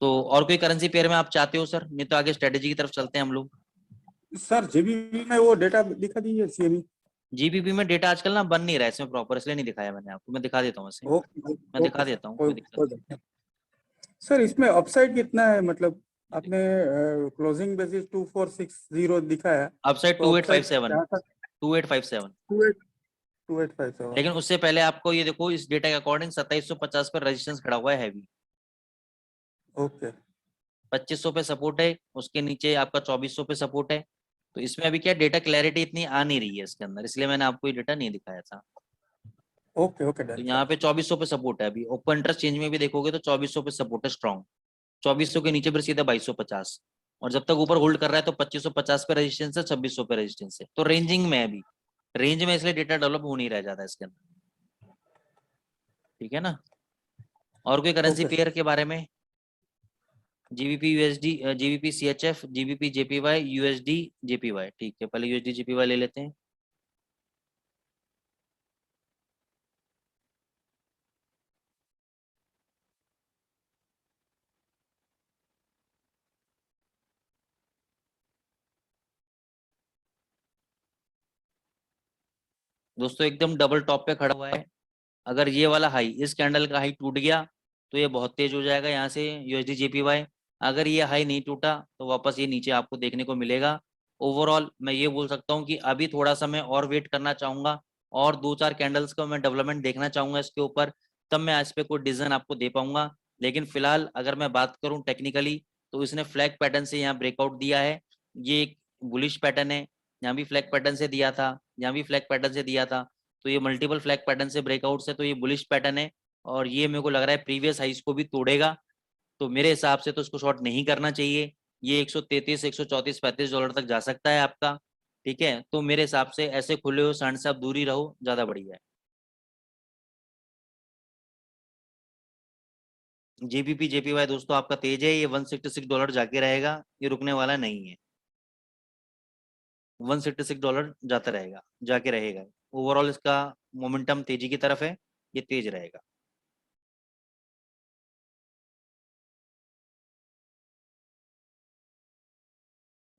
तो और कोई करेंसी पेयर में आप चाहते हो सर, नहीं तो आगे स्ट्रेटेजी की तरफ चलते हैं हम लोग। सर जीबीपी में वो डेटा दिखा दीजिए सीएबी। जीबीपी में डेटा आजकल ना बन नहीं रहा है इसमें प्रॉपर, इसलिए नहीं दिखाया मैंने आपको। मैं दिखा देता हूँ इसे, ओके मैं दिखा ओके सर, देता हूँ, कोई कोई दिक्कत कोई नहीं। बात नहीं। सर इसमें अपसाइड कितना है, मतलब आपने क्लोजिंग बेसिस 2460 दिखाया, अपसाइड तो अपसाइड 2857, जहाँ तक 2857। 2857। लेकिन उससे पहले आपको ये देखो, इस डेटा के अकॉर्डिंग 2750 पर रेजिस्टेंस खड़ा हुआ है हैवी। ओके 2500 पे सपोर्ट है, उसके नीचे आपका 2400 पे सपोर्ट है। तो इसमें अभी क्या डेटा क्लैरिटी इतनी आ नहीं रही है इसके अंदर, इसलिए मैंने आपको ये डेटा नहीं दिखाया था। ओके ओके तो डन यहाँ सर। पे 2400 पे सपोर्ट है अभी, ओपन इंटरेस्ट चेंज में भी देखोगे तो 2400 पे सपोर्ट है स्ट्रॉन्ग, 2400 के नीचे फिर सीधा 2250। और जब तक ऊपर होल्ड कर रहा है तो 2550 पे रेजिस्टेंस है, 2600 पे रेजिस्टेंस है, तो रेंजिंग में है अभी, रेंज में, इसलिए डेटा डेवलप हो नहीं रह जाता इसके अंदर, ठीक है ना। और कोई करेंसी ओके पेयर सर। के बारे में? GBP USD, GBP CHF, GBP JPY, USD JPY, ठीक है, पहले यूएसडी जेपीवाई ले लेते हैं। दोस्तों एकदम डबल टॉप पे खड़ा हुआ है। अगर ये वाला हाई, इस कैंडल का हाई टूट गया तो ये बहुत तेज हो जाएगा यहाँ से यूएसडी जेपीवाई। अगर ये हाई नहीं टूटा तो वापस ये नीचे आपको देखने को मिलेगा। ओवरऑल मैं ये बोल सकता हूँ कि अभी थोड़ा सा मैं और वेट करना चाहूंगा, और 2-4 कैंडल्स का मैं डेवलपमेंट देखना चाहूंगा इसके ऊपर, तब मैं इस पे कोई डिसीजन आपको दे पाऊंगा। लेकिन फिलहाल अगर मैं बात करूं टेक्निकली, तो इसने फ्लैग पैटर्न से यहाँ ब्रेकआउट दिया है। ये एक बुलिश पैटर्न है, यहाँ भी फ्लैग पैटर्न से दिया था, यहाँ भी फ्लैग पैटर्न से दिया था। तो ये मल्टीपल फ्लैग पैटर्न से ब्रेकआउट से, तो ये बुलिश पैटर्न है, और ये मेरे को लग रहा है प्रीवियस हाइस को भी तोड़ेगा। तो मेरे हिसाब से तो इसको शॉर्ट नहीं करना चाहिए। ये 133, 134, $35 तक जा सकता है आपका, ठीक है। तो मेरे हिसाब से ऐसे खुले हो सांड से आप दूरी रहो, ज्यादा बढ़िया है। जेबीपी जेपीवाई दोस्तों आपका तेज है, ये $166 जाके रहेगा, ये रुकने वाला नहीं है। $166 जाता रहेगा, जाके रहेगा। ओवरऑल इसका मोमेंटम तेजी की तरफ है, ये तेज रहेगा।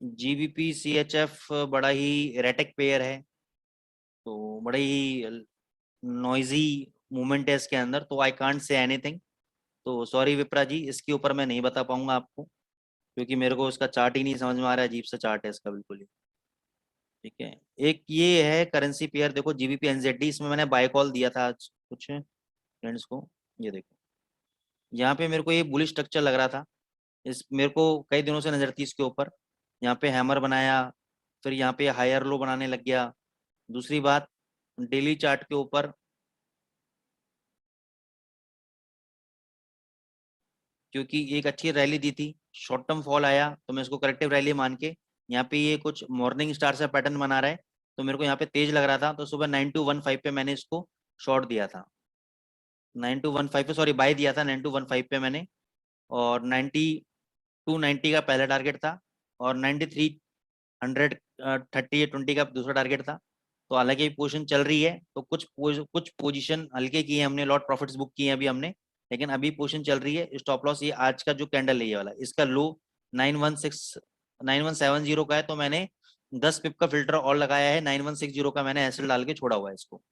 जीबीपी सीएचएफ बड़ा ही रेटिक पेयर है, तो बड़ा ही नॉइजी मूवमेंट है इसके अंदर, तो आई कांट से एनीथिंग। तो सॉरी विप्रा जी, इसके ऊपर मैं नहीं बता पाऊंगा आपको, क्योंकि मेरे को इसका चार्ट ही नहीं समझ में आ रहा है, अजीब सा चार्ट है इसका बिल्कुल ही, ठीक है। एक ये है करेंसी पेयर, देखो जीबीपी एनजेडी, इसमें मैंने बाय कॉल दिया था आज कुछ फ्रेंड्स को। ये देखो, यहाँ पे मेरे को ये बुलिश स्ट्रक्चर लग रहा था, इस मेरे को कई दिनों से नजर थी इसके ऊपर। यहाँ पे हैमर बनाया, फिर यहाँ पे हायर लो बनाने लग गया। दूसरी बात, डेली चार्ट के ऊपर, क्योंकि एक अच्छी रैली दी थी, शॉर्ट टर्म फॉल आया, तो मैं इसको करेक्टिव रैली मान के, यहाँ पे ये कुछ मॉर्निंग स्टार से पैटर्न बना रहा है, तो मेरे को यहाँ पे तेज लग रहा था, तो सुबह 9215 पे मैंने इसको शॉर्ट दिया था। 9215 पे, सॉरी, बाय दिया था 9215 पे मैंने। और 9290 का पहला टारगेट था, और 9330 का दूसरा टारगेट था। तो हालांकि पोजीशन चल रही है, तो कुछ पोजीशन हल्के किए हमने, लॉट प्रॉफिट्स बुक किए हैं अभी हमने, लेकिन अभी पोजीशन चल रही है। स्टॉप लॉस ये आज का जो कैंडल है ये वाला, इसका लो 9170 का है, तो मैंने 10 पिप का फिल्टर और लगाया है, 9160 का मैंने एसएल डाल के छोड़ा हुआ है इसको।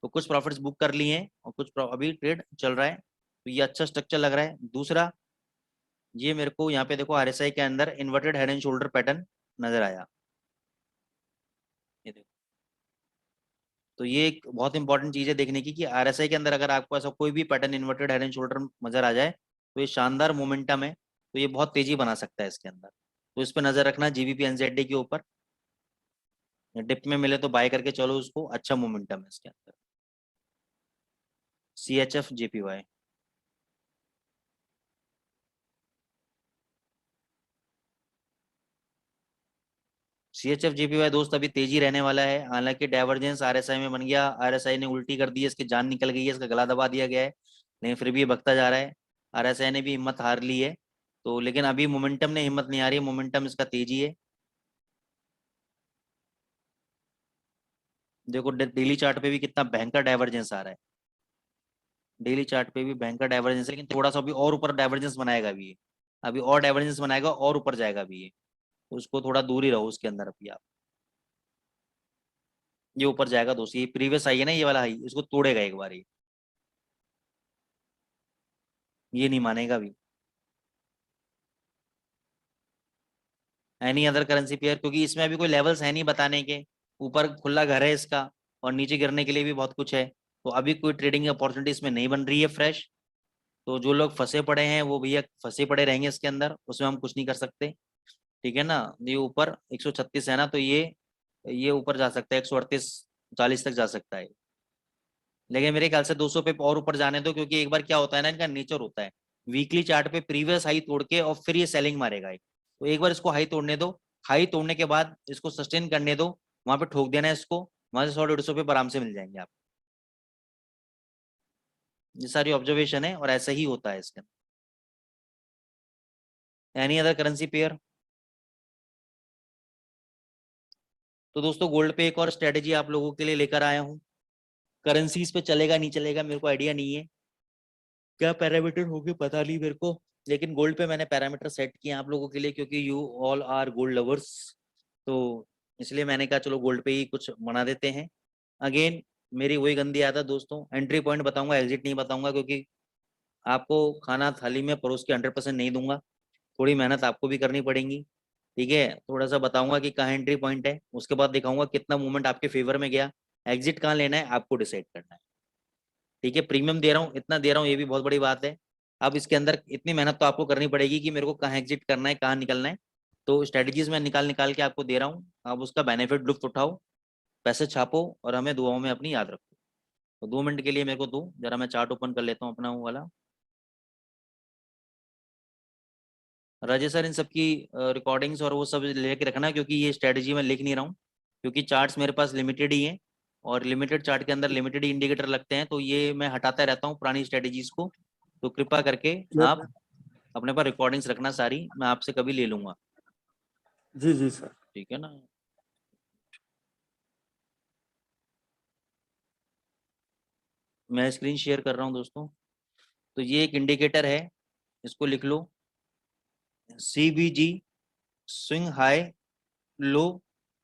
तो कुछ प्रॉफिट्स बुक कर लिए हैं, और कुछ अभी ट्रेड चल रहा है, तो ये अच्छा स्ट्रक्चर लग रहा है। दूसरा, ये मेरे को यहाँ पे देखो आरएसआई के अंदर inverted head and shoulder pattern नजर आया, ये देखो। तो ये एक बहुत इंपॉर्टेंट चीज है देखने की, कि आरएसआई के अंदर अगर आपको ऐसा कोई भी pattern inverted head and shoulder नजर आ जाए, तो ये शानदार मोमेंटम है, तो ये बहुत तेजी बना सकता है इसके अंदर। तो इस पर नजर रखना जीबीपी एनजेडी के ऊपर, डिप में मिले तो बाय करके चलो उसको, अच्छा मोमेंटम है इसके अंदर। CHF JPY, CHF JPY दोस्त अभी तेजी रहने वाला है, हालांकि डाइवर्जेंस RSI में बन गया, RSI ने उल्टी कर दी है, इसकी जान निकल गई है, इसका गला दबा दिया गया है, लेकिन फिर भी ये भगता जा रहा है। RSI ने भी हिम्मत हार ली है, तो लेकिन अभी मोमेंटम ने हिम्मत नहीं हारी, मोमेंटम इसका तेजी है। देखो डेली चार्ट पे भी कितना भयंकर डाइवर्जेंस आ रहा है, डेली चार्ट पे भी भयंकर डाइवर्जेंस है, लेकिन थोड़ा सा अभी और ऊपर डाइवर्जेंस बनाएगा भी ये, अभी और डाइवर्जेंस बनाएगा और ऊपर जाएगा भी ये, तो उसको थोड़ा दूर ही रहो उसके अंदर अभी आप। ये ऊपर जाएगा दोस्तों, ये प्रीवियस हाई है ना, ये वाला हाई, इसको तोड़ेगा एक बार ये नहीं मानेगा अभी। एनी अदर करेंसी पेयर, क्योंकि इसमें अभी कोई लेवल्स है नहीं बताने के, ऊपर खुला घर है इसका और नीचे गिरने के लिए भी बहुत कुछ है, तो अभी कोई ट्रेडिंग अपॉर्चुनिटी इसमें नहीं बन रही है फ्रेश। तो जो लोग फंसे पड़े हैं वो भैया फंसे पड़े रहेंगे इसके अंदर, उसमें हम कुछ नहीं कर सकते। ठीक है ना, ये ऊपर 136 है ना, तो ये ऊपर जा सकता है, 138 40 तक जा सकता है, लेकिन मेरे ख्याल से 200 पे और ऊपर जाने दो, क्योंकि एक बार क्या होता है ना, इनका नेचर होता है वीकली चार्ट पे प्रीवियस हाई तोड़ के और फिर ये सेलिंग मारेगा तो एक बार इसको हाई तोड़ने दो, हाई तोड़ने के बाद इसको सस्टेन करने दो, वहां पे ठोक देना है इसको, वहां से 100 150 पे आराम से मिल जाएंगे आप। ये सारी ऑब्जर्वेशन है और ऐसा ही होता है इसके अंदर। Any other currency pair? तो दोस्तों गोल्ड पे एक और स्ट्रेटेजी आप लोगों के लिए लेकर आया हूँ, करेंसीज पे चलेगा नहीं चलेगा मेरे को आइडिया नहीं है, क्या पैरामीटर होंगे पता नहीं मेरे को, लेकिन गोल्ड पे मैंने पैरामीटर सेट किए आप लोगों के लिए, क्योंकि you all are gold lovers, तो इसलिए मैंने कहा चलो गोल्ड पे ही कुछ बना देते हैं। अगेन मेरी वही गंदी आदत दोस्तों, एंट्री पॉइंट बताऊंगा, एग्जिट नहीं बताऊंगा, क्योंकि आपको खाना थाली में परोस के 100% नहीं दूंगा, थोड़ी मेहनत आपको भी करनी पड़ेगी। ठीक है, थोड़ा सा बताऊंगा कि कहाँ एंट्री पॉइंट है, उसके बाद दिखाऊंगा कितना मूवमेंट आपके फेवर में गया, एग्जिट कहाँ लेना है आपको डिसाइड करना है। ठीक है, प्रीमियम दे रहा हूँ, इतना दे रहा हूँ, ये भी बहुत बड़ी बात है। अब इसके अंदर इतनी मेहनत तो आपको करनी पड़ेगी कि मेरे को कहाँ एग्जिट करना है, कहाँ निकलना है, तो स्ट्रेटजीज मैं निकाल निकाल के आपको दे रहा हूँ, आप उसका बेनिफिट लुफ्त उठाओ, पैसे छापो और हमें दुआओं में अपनी याद रखो। तो 2 मिनट के लिए मेरे को दो, जरा मैं चार्ट ओपन कर लेता हूँ अपना वो वाला। राजेश सर इन सबकी रिकॉर्डिंग्स और वो सब लेके रखना, क्योंकि ये स्ट्रेटजी मैं लिख नहीं रहा हूँ, क्योंकि चार्ट्स मेरे पास लिमिटेड ही हैं, और लिमिटेड चार्ट के अंदर लिमिटेड ही इंडिकेटर लगते हैं, तो ये मैं हटाता रहता हूँ पुरानी स्ट्रेटजीज को, तो कृपा करके यस आप सर। अपने पास रिकॉर्डिंग्स रखना सारी, मैं आपसे कभी ले लूंगा। जी जी सर। ठीक है ना, मैं स्क्रीन शेयर कर रहा हूँ दोस्तों। तो ये एक इंडिकेटर है, इसको लिख लो, CBG, swing high low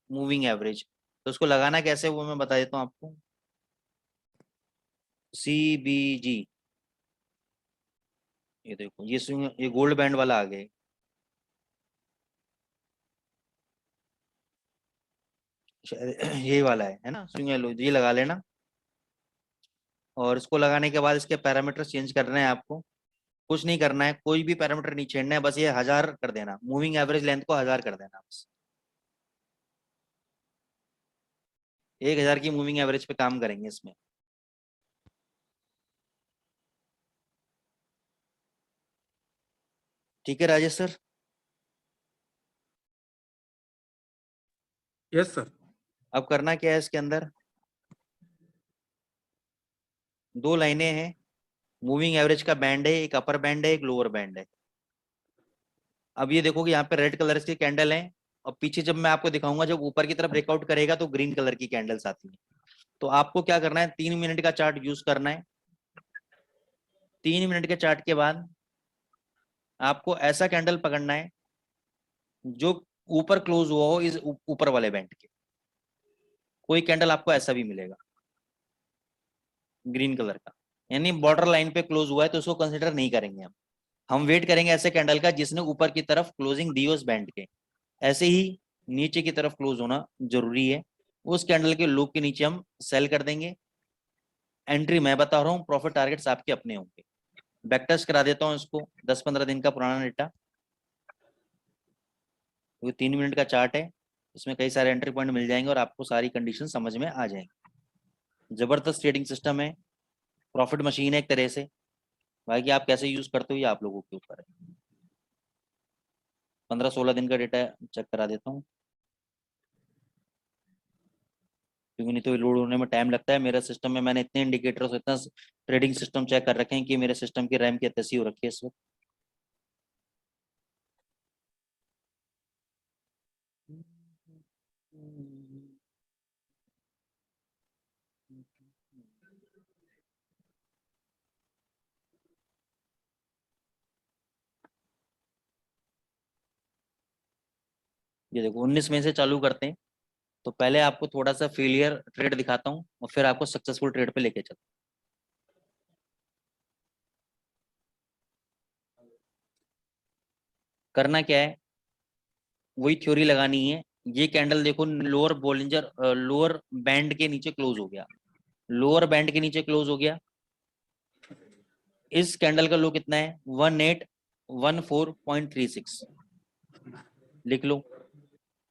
moving average. तो उसको लगाना कैसे वो मैं बता देता हूँ आपको। CBG, ये देखो ये स्विंग, ये गोल्ड बैंड वाला आ गया, शायद ये वाला है ना स्विंग लो, ये लगा लेना, और इसको लगाने के बाद इसके पैरामीटर चेंज करने हैं आपको, कुछ नहीं करना है, कोई भी पैरामीटर नहीं छेड़ना है, बस ये 1000 कर देना, मूविंग एवरेज लेंथ को 1000 कर देना बस, 1000 की मूविंग एवरेज पे काम करेंगे इसमें। ठीक है राजेश सर? Yes sir. अब करना क्या है इसके अंदर, 2 लाइनें हैं, मूविंग एवरेज का बैंड है, एक अपर बैंड है एक लोअर बैंड है। अब ये देखो कि यहाँ पे रेड कलर की कैंडल है, और पीछे जब मैं आपको दिखाऊंगा जब ऊपर की तरफ ब्रेकआउट करेगा तो ग्रीन कलर की कैंडल्स आती है। तो आपको क्या करना है, 3 मिनट का चार्ट यूज करना है, 3 मिनट के चार्ट के बाद आपको ऐसा कैंडल पकड़ना है जो ऊपर क्लोज हुआ हो इस ऊपर वाले बैंड के, कोई कैंडल आपको ऐसा भी मिलेगा ग्रीन कलर का, यानी बॉर्डर लाइन पे क्लोज हुआ है तो उसको कंसिडर नहीं करेंगे हम वेट करेंगे ऐसे कैंडल का जिसने ऊपर की तरफ क्लोजिंग दी उस बैंड के, ऐसे ही नीचे की तरफ क्लोज होना जरूरी है, उस कैंडल के लो के नीचे हम सेल कर देंगे। एंट्री मैं बता रहा हूँ, प्रॉफिट टारगेट्स आपके अपने होंगे। बैक टेस्ट करा देता हूँ इसको, 10-15 दिन का पुराना डेटा, वो 3 मिनट का चार्ट है, इसमें कई सारे एंट्री पॉइंट मिल जाएंगे और आपको सारी कंडीशन समझ में आ जाएंगी। जबरदस्त ट्रेडिंग सिस्टम है, प्रॉफिट मशीन है एक तरह से, बाकी आप कैसे यूज करते हो ये आप लोगों के ऊपर है। 15-16 दिन का डेटा चेक करा देता हूँ। क्योंकि नहीं तो लोड होने में टाइम लगता है। मेरे सिस्टम में मैंने इतने इंडिकेटर्स, इतना ट्रेडिंग सिस्टम चेक कर रखे हैं कि मेरे सिस्टम की रैम की तैसी हो रखी है इस वक्त। ये देखो 19 में से चालू करते हैं। तो पहले आपको थोड़ा सा फेलियर ट्रेड दिखाता हूँ और फिर आपको सक्सेसफुल ट्रेड पे लेके चलता हूँ। करना क्या है, वही थ्योरी लगानी है। ये कैंडल देखो लोअर बोलिंजर लोअर बैंड के नीचे क्लोज हो गया, लोअर बैंड के नीचे क्लोज हो गया। इस कैंडल का लो कितना है, 1814.36, लिख लो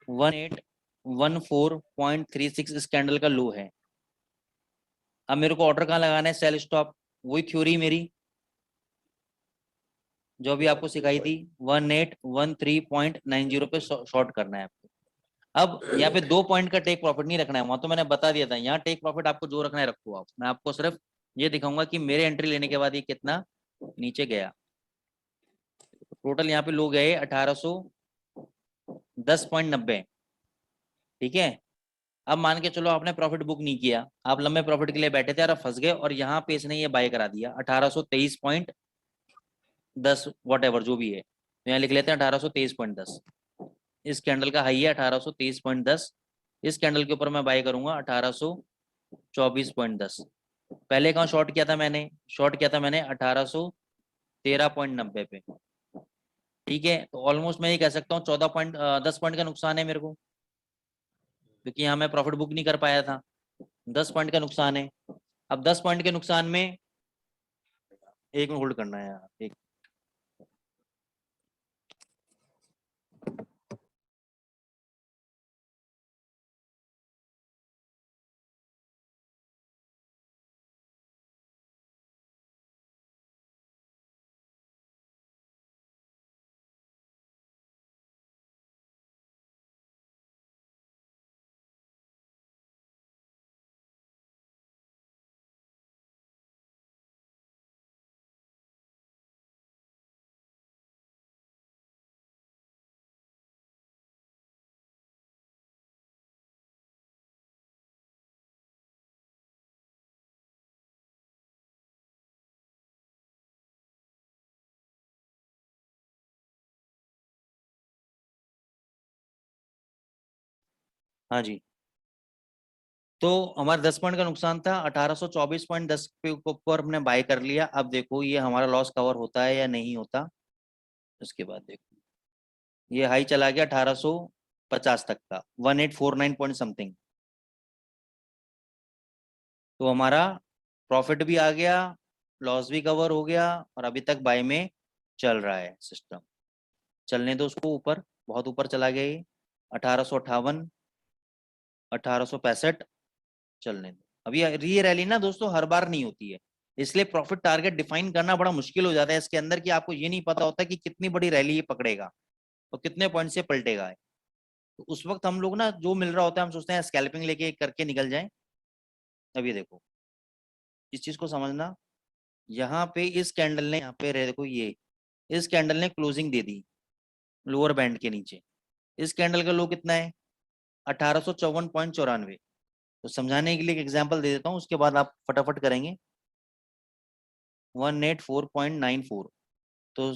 1814.36 इस कैंडल का लो है। अब मेरे को ऑर्डर कहाँ लगाना है, सेल स्टॉप। वही थ्योरी मेरी जो भी आपको सिखाई थी, 1813.90 पे शॉर्ट करना है आपको। अब यहाँ पे 2 पॉइंट का टेक प्रॉफिट नहीं रखना है, वहां तो मैंने बता दिया था। यहाँ टेक प्रॉफिट आपको जो रखना है रखो आप। मैं आपको सिर्फ ये दिखाऊंगा कि मेरे एंट्री लेने के बाद ये कितना नीचे गया। टोटल यहाँ पे लो गए 1810.90, ठीक है। अब मान के चलो आपने प्रॉफिट बुक नहीं किया, आप लंबे प्रॉफिट के लिए बैठे थे और आप फंस गए, और यहाँ पे इसने ये बाय करा दिया 1823.10 वॉट एवर जो भी है। तो यहाँ लिख लेते हैं 1823.10। इस कैंडल का हाई है 1823.10। इस कैंडल के ऊपर मैं बाय करूंगा 1824.10। पहले कहाँ शॉर्ट किया था मैंने, शॉर्ट किया था मैंने 1813.90 पे, ठीक है। तो ऑलमोस्ट मैं ये कह सकता हूँ 10 पॉइंट का नुकसान है मेरे को, क्योंकि यहाँ मैं प्रॉफिट बुक नहीं कर पाया था। 10 पॉइंट का नुकसान है। अब 10 पॉइंट के नुकसान में, एक में होल्ड करना है यार, एक। हाँ जी, तो हमारा 10 पॉइंट का नुकसान था, 1824.10 पे ऊपर हमने बाय कर लिया। अब देखो ये हमारा लॉस कवर होता है या नहीं होता। उसके बाद देखो ये हाई चला गया 1850 तक का, 1849 पॉइंट समथिंग। तो हमारा प्रॉफिट भी आ गया, लॉस भी कवर हो गया, और अभी तक बाय में चल रहा है सिस्टम। चलने दो उसको ऊपर, बहुत ऊपर चला गया ये 1858, 1865, चलने दो। अभी ये रैली ना दोस्तों हर बार नहीं होती है, इसलिए प्रॉफिट टारगेट डिफाइन करना बड़ा मुश्किल हो जाता है इसके अंदर, कि आपको ये नहीं पता होता कि कितनी बड़ी रैली ये पकड़ेगा और कितने पॉइंट से पलटेगा। तो उस वक्त हम लोग ना जो मिल रहा होता है हम सोचते हैं स्कैल्पिंग लेके करके निकल जाएं। अब ये देखो इस चीज को समझना, यहाँ पे इस कैंडल ने, यहाँ पे देखो ये इस कैंडल ने closing they the lower band के नीचे। इस कैंडल का लो कितना है, 1854.94। तो समझाने के लिए एक एग्जांपल दे देता हूँ, उसके बाद आप फटाफट करेंगे। 184.94, तो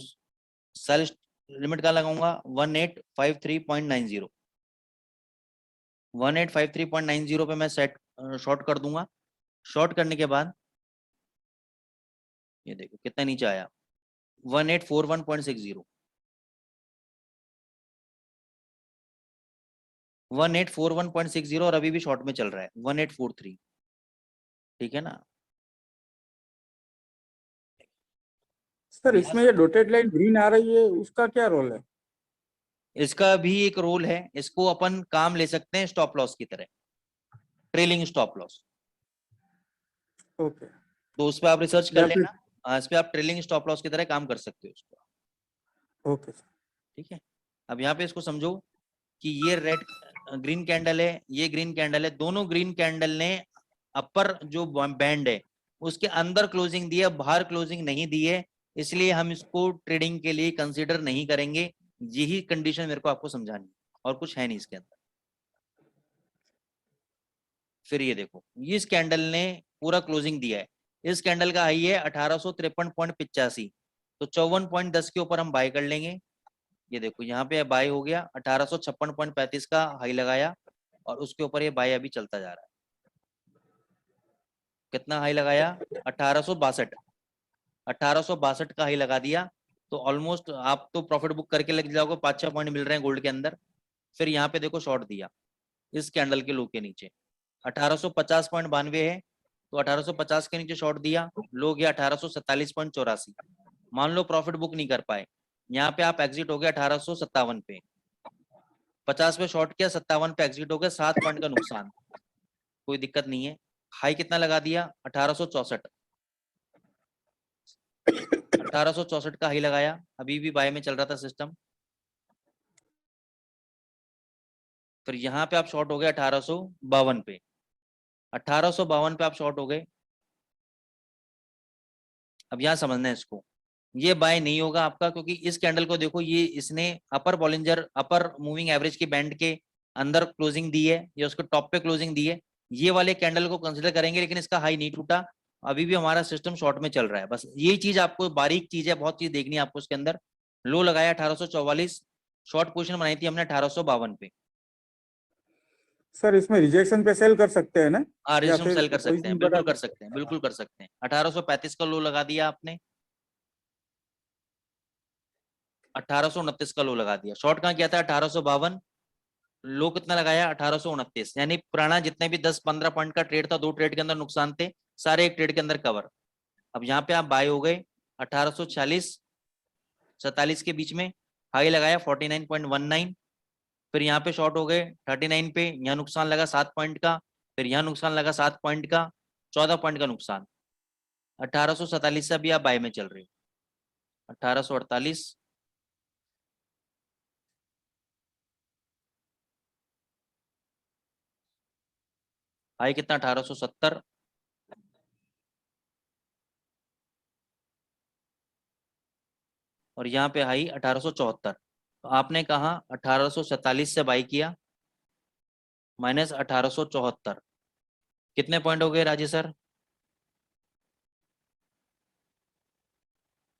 सेल लिमिट का लगाऊंगा 1853.90। 1853.90 पे मैं सेट शॉर्ट कर दूंगा। शॉर्ट करने के बाद ये देखो कितना नीचे आया, 1841.60, 1841.60, और अभी भी शॉर्ट में चल रहा है 1843, ठीक है ना। सर इसमें ये डॉटेड लाइन ग्रीन आ रही है, उसका क्या रोल है? इसका भी एक रोल है, इसको अपन काम ले सकते हैं स्टॉप लॉस की तरह, ट्रेलिंग स्टॉप लॉस। ओके, तो उस पर आप रिसर्च कर या फिर लेना। हाँ, इस पे आप ट्रेलिंग स्टॉप लॉस की तरह काम कर सकते हो उसको, ओके सर। ठीक है। अब यहाँ पे इसको समझो कि ये रेड ग्रीन कैंडल है, ये ग्रीन कैंडल है, दोनों ग्रीन कैंडल ने अपर जो बैंड है उसके अंदर क्लोजिंग दी है, बाहर क्लोजिंग नहीं दी है, इसलिए हम इसको ट्रेडिंग के लिए कंसीडर नहीं करेंगे। यही कंडीशन मेरे को आपको समझानी, और कुछ है नहीं इसके अंदर। फिर ये देखो, इस कैंडल ने पूरा क्लोजिंग दिया है, इस कैंडल का हाई है 1853.85, तो 54.10 के ऊपर हम बाय कर लेंगे। ये देखो यहाँ पे बाय हो गया, 1856.35 का हाई लगाया, और उसके ऊपर ये बाय अभी चलता जा रहा है। कितना हाई लगाया? 1862, 1862 का हाई लगा दिया, तो ऑलमोस्ट आप तो प्रॉफिट बुक करके लग जाओगे, 5-6 पॉइंट मिल रहे हैं गोल्ड के अंदर। फिर यहाँ पे देखो शॉर्ट दिया इस कैंडल के लो के नीचे, 1850.92 है, तो 1850 के नीचे शॉर्ट दिया, लो गया 1847.84। मान लो प्रॉफिट बुक नहीं कर पाए, यहाँ पे आप एग्जिट हो गए 1857 पे, 50 पे शॉर्ट किया, 57 पे एग्जिट हो गए, 7 पॉइंट का नुकसान, कोई दिक्कत नहीं है। हाई कितना लगा दिया? 1864, 1864 का हाई लगाया, अभी भी बाय में चल रहा था सिस्टम। फिर यहाँ पे आप शॉर्ट हो गए 1852 पे, 1852 पे आप शॉर्ट हो गए। अब यहाँ समझना है इसको, ये बाय नहीं होगा आपका, क्योंकि इस कैंडल को देखो, ये इसने अपर बॉलिंजर अपर मूविंग एवरेज के बैंड के अंदर क्लोजिंग दी है, या उसके टॉप पे क्लोजिंग दी है, ये वाले कैंडल को कंसिडर करेंगे, लेकिन इसका हाई नहीं टूटा, अभी भी हमारा सिस्टम शॉर्ट में चल रहा है। बस यही चीज आपको, बारीक चीज है, बहुत चीज देखनी है आपको इसके अंदर। लो लगाया 1844, शॉर्ट पोजीशन बनाई थी हमने 1852 पे। सर इसमें रिजेक्शन पे सेल कर सकते हैं ना, हाँ, या रिज्यूम फिर सेल कर सकते हैं, पोजीशन बढ़ा बिल्कुल कर सकते सकते हैं, बिल्कुल कर सकते हैं। 1835 का लो लगा दिया आपने, 1829 का लो लगा दिया, शॉर्ट कहाँ किया था? 1852, लो कितना लगाया? 1829, यानी पुराना जितने भी 10-15 पॉइंट का ट्रेड था, 2 ट्रेड के अंदर नुकसान थे, सारे एक ट्रेड के अंदर कवर। अब यहाँ पे आप बाय हो गए 1846-47 के बीच में, हाई लगाया 49.19, फिर यहाँ पे शॉर्ट हो गए 39 पे, यहाँ नुकसान लगा 7 पॉइंट का, फिर यहाँ नुकसान लगा 7 पॉइंट का, 14 पॉइंट का नुकसान। 1847 से अभी आप बाय में चल रहे हो, 1848, हाई कितना? 1870, और यहाँ पे हाई 1874। तो आपने कहा 1847 से बाई किया, माइनस 1874, कितने पॉइंट हो गए राजेश सर?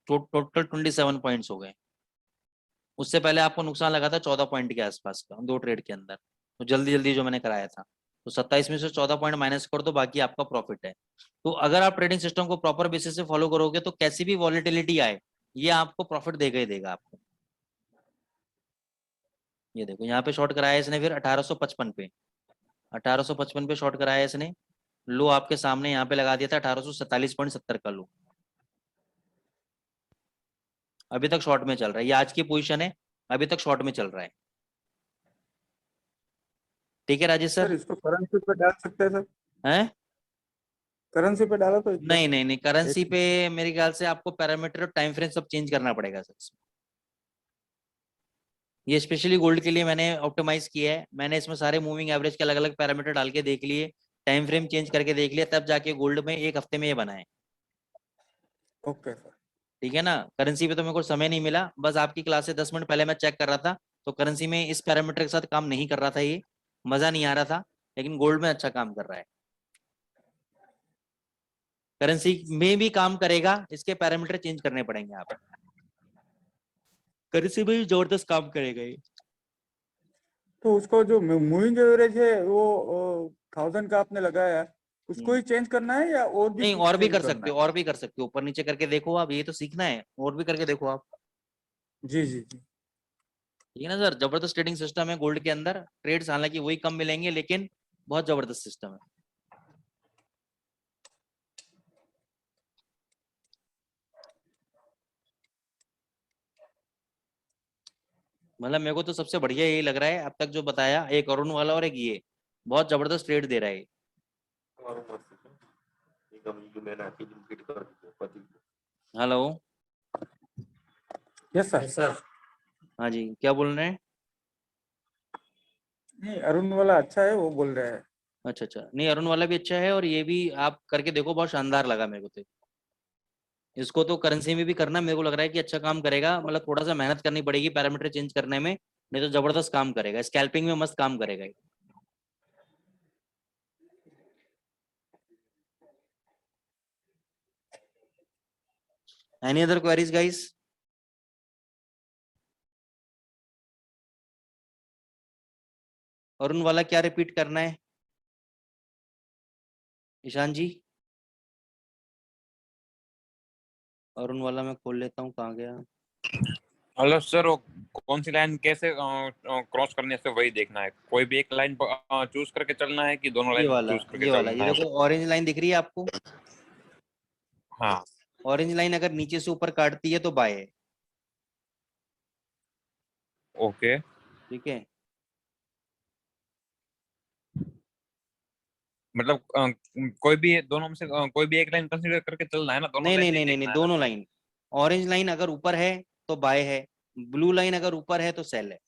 टोटल 27 पॉइंट्स हो गए। उससे पहले आपको नुकसान लगा था 14 पॉइंट के आसपास का, 2 ट्रेड के अंदर, तो जल्दी जल्दी जो मैंने कराया था, तो 27 में से 14 पॉइंट माइनस कर दो, बाकी आपका प्रॉफिट है। तो अगर आप ट्रेडिंग सिस्टम को प्रॉपर बेसिस से फॉलो करोगे, तो कैसी भी वॉलेटिलिटी आए, ये आपको प्रॉफिट देगा ही देगा आपको। ये देखो यहाँ पे शॉर्ट कराया इसने, फिर 1855 पे, 1855 पे शॉर्ट कराया इसने, लो आपके सामने यहाँ पे लगा दिया था 1847.70 का लो, अभी तक शॉर्ट में चल रहा है, ये आज की पोजीशन है, अभी तक शॉर्ट में चल रहा है। ठीक है राजेश सर सर? इसको करेंसी पे डाल सकते हैं सर, हैं? करेंसी पे डाला तो एकदम नहीं नहीं नहीं, करेंसी एक- पे मेरे ख्याल से आपको पैरामीटर और टाइम फ्रेम सब चेंज करना पड़ेगा सर। ये स्पेशली गोल्ड के लिए मैंने ऑप्टिमाइज किया है, मैंने इसमें सारे मूविंग एवरेज के अलग अलग पैरामीटर डाल के देख लिए, टाइम फ्रेम चेंज करके देख लिया, तब जाके गोल्ड में 1 हफ्ते में ये बना है। Okay sir. ठीक है ना? करेंसी पे तो मेरे को समय नहीं मिला, बस आपकी क्लास से 10 मिनट पहले मैं चेक कर रहा था, तो करेंसी में इस पैरामीटर के साथ काम नहीं कर रहा था, ये मजा नहीं आ रहा था, लेकिन गोल्ड में अच्छा काम कर रहा है। करेंसी में भी काम करेगा, इसके पैरामीटर चेंज करने पड़ेंगे आप, करेंसी में भी जबरदस्त काम करेगा ये। तो उसको जो मूविंग एवरेज है वो 1000 का आपने लगाया, उसको ही चेंज करना है या और भी नहीं, कुछ और भी चेंज कर करना सकते है? हो, और भी कर सकते हो, ऊपर नीचे करके देखो आप, ये तो सीखना है, और भी करके देखो आप। जी जी जी। ठीक है ना सर? जबरदस्त ट्रेडिंग सिस्टम है गोल्ड के अंदर, ट्रेड्स हालांकि वही कम मिलेंगे, लेकिन बहुत जबरदस्त सिस्टम है। मतलब मेरे को तो सबसे बढ़िया यही लग रहा है अब तक जो बताया, एक अरुण वाला और एक ये, बहुत जबरदस्त ट्रेड दे रहा है। हेलो। Yes sir. सर हाँ जी, क्या बोल रहे हैं? नहीं, अरुण वाला अच्छा है, वो बोल रहा है। अच्छा, नहीं अरुण वाला भी अच्छा है, और ये भी आप करके देखो, बहुत शानदार लगा मेरे को तो। इसको तो करेंसी में भी करना, मेरे को लग रहा है कि अच्छा काम करेगा। मतलब थोड़ा सा मेहनत करनी पड़ेगी पैरामीटर चेंज करने में, नहीं तो जबरदस्त काम करेगा, स्कैल्पिंग में मस्त काम करेगा ये। Any other queries guys? Arun वाला क्या रिपीट करना है ईशान जी? अरुण वाला मैं खोल लेता हूँ, कहाँ गया? हेलो सर, वो कौन सी लाइन कैसे क्रॉस करनी है, वही देखना है। कोई भी एक लाइन चूज करके चलना है कि दोनों ये लाइन वाला, चूज करके ये वाला, चलना ये है? देखो ऑरेंज लाइन दिख रही है आपको? हाँ। ऑरेंज लाइन अगर नीचे से ऊपर काटती है तो बाय है। ओके, ठीक है, मतलब कोई भी दोनों में से कोई भी एक लाइन कंसीडर करके चलना है ना, दोनों नहीं लाइन नहीं नहीं नहीं नहीं नहीं, देखना है ना? दोनों लाइन। ऑरेंज लाइन अगर ऊपर है तो बाय है, ब्लू लाइन अगर ऊपर है तो सेल है।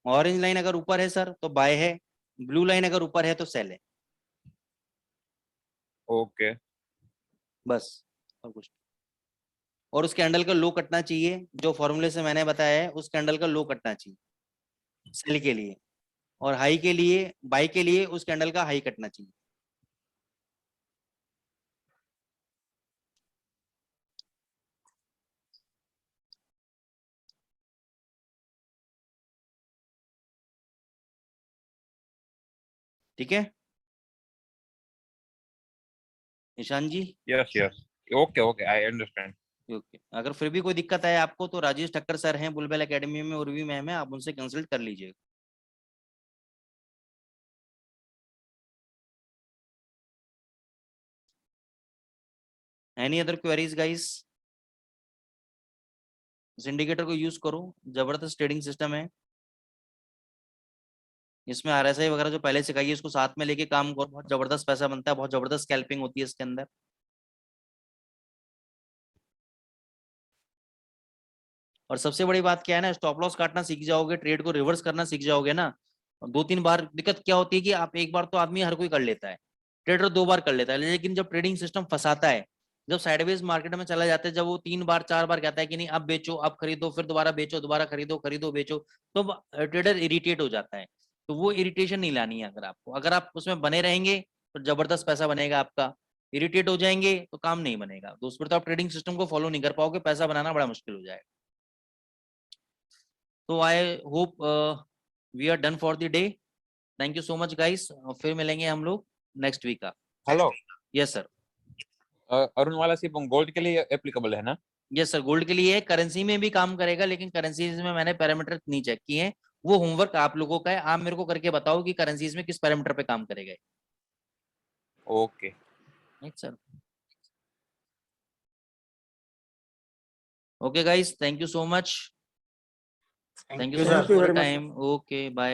ऑरेंज लाइन अगर ऊपर है सर तो बाय है, ब्लू लाइन अगर ऊपर है तो सेल है। ओके, बस, और कुछ नहीं। और उस कैंडल का लो कटना चाहिए, जो फॉर्मूले से मैंने बताया है, उस कैंडल का लो कटना चाहिए सेल के लिए। और हाई के लिए, बाई के लिए उस कैंडल का हाई कटना चाहिए। ठीक है Ishan ji? Yes yes, okay okay, I understand. Okay, अगर फिर भी कोई दिक्कत है आपको तो राजेश ठक्कर सर हैं बुलबुल एकेडमी में, उर्वी मैम है, आप उनसे कंसल्ट कर लीजिएगा। Any other queries guys? इस इंडिकेटर को यूज करो, जबरदस्त ट्रेडिंग सिस्टम है। इसमें आरएसआई वगैरह जो पहले सिखाई है उसको साथ में लेके काम करो, बहुत जबरदस्त पैसा बनता है, बहुत जबरदस्त स्कैल्पिंग होती है इसके अंदर। और सबसे बड़ी बात क्या है ना, स्टॉप लॉस काटना सीख जाओगे, ट्रेड को रिवर्स करना सीख जाओगे ना, दो तीन बार। दिक्कत क्या होती है कि आप एक बार तो आदमी हर कोई कर लेता है, ट्रेडर दो बार कर लेता है, लेकिन जब ट्रेडिंग सिस्टम फंसाता है, जब साइडवेज मार्केट में चला जाता है, जब वो तीन बार चार बार कहता है कि नहीं अब बेचो, अब खरीदो, फिर दोबारा बेचो, दोबारा खरीदो, खरीदो बेचो, तो ट्रेडर इरिटेट हो जाता है। तो वो इरिटेशन नहीं लानी है अगर आपको, अगर आप उसमें बने रहेंगे तो जबरदस्त पैसा बनेगा आपका। इरिटेट हो जाएंगे तो काम नहीं बनेगा, तो उस पर तो आप ट्रेडिंग सिस्टम को फॉलो नहीं कर पाओगे, पैसा बनाना बड़ा मुश्किल हो जाएगा। तो I hope we are done for the day. Thank you so much guys, फिर मिलेंगे हम लोग नेक्स्ट वीक का। Hello, yes sir. अरुण वाला सिर्फ गोल्ड के लिए एप्लीकेबल है ना? यस सर, गोल्ड के लिए है, करेंसी में भी काम करेगा, लेकिन करेंसीज में मैंने पैरामीटर नहीं चेक किए हैं, वो होमवर्क आप लोगों का है। आप मेरे को करके बताओ कि करेंसीज में किस पैरामीटर पे काम करेगा। Okay, right sir. Okay guys, thank you so much, thank you so much thank you for very much. Time. Okay bye.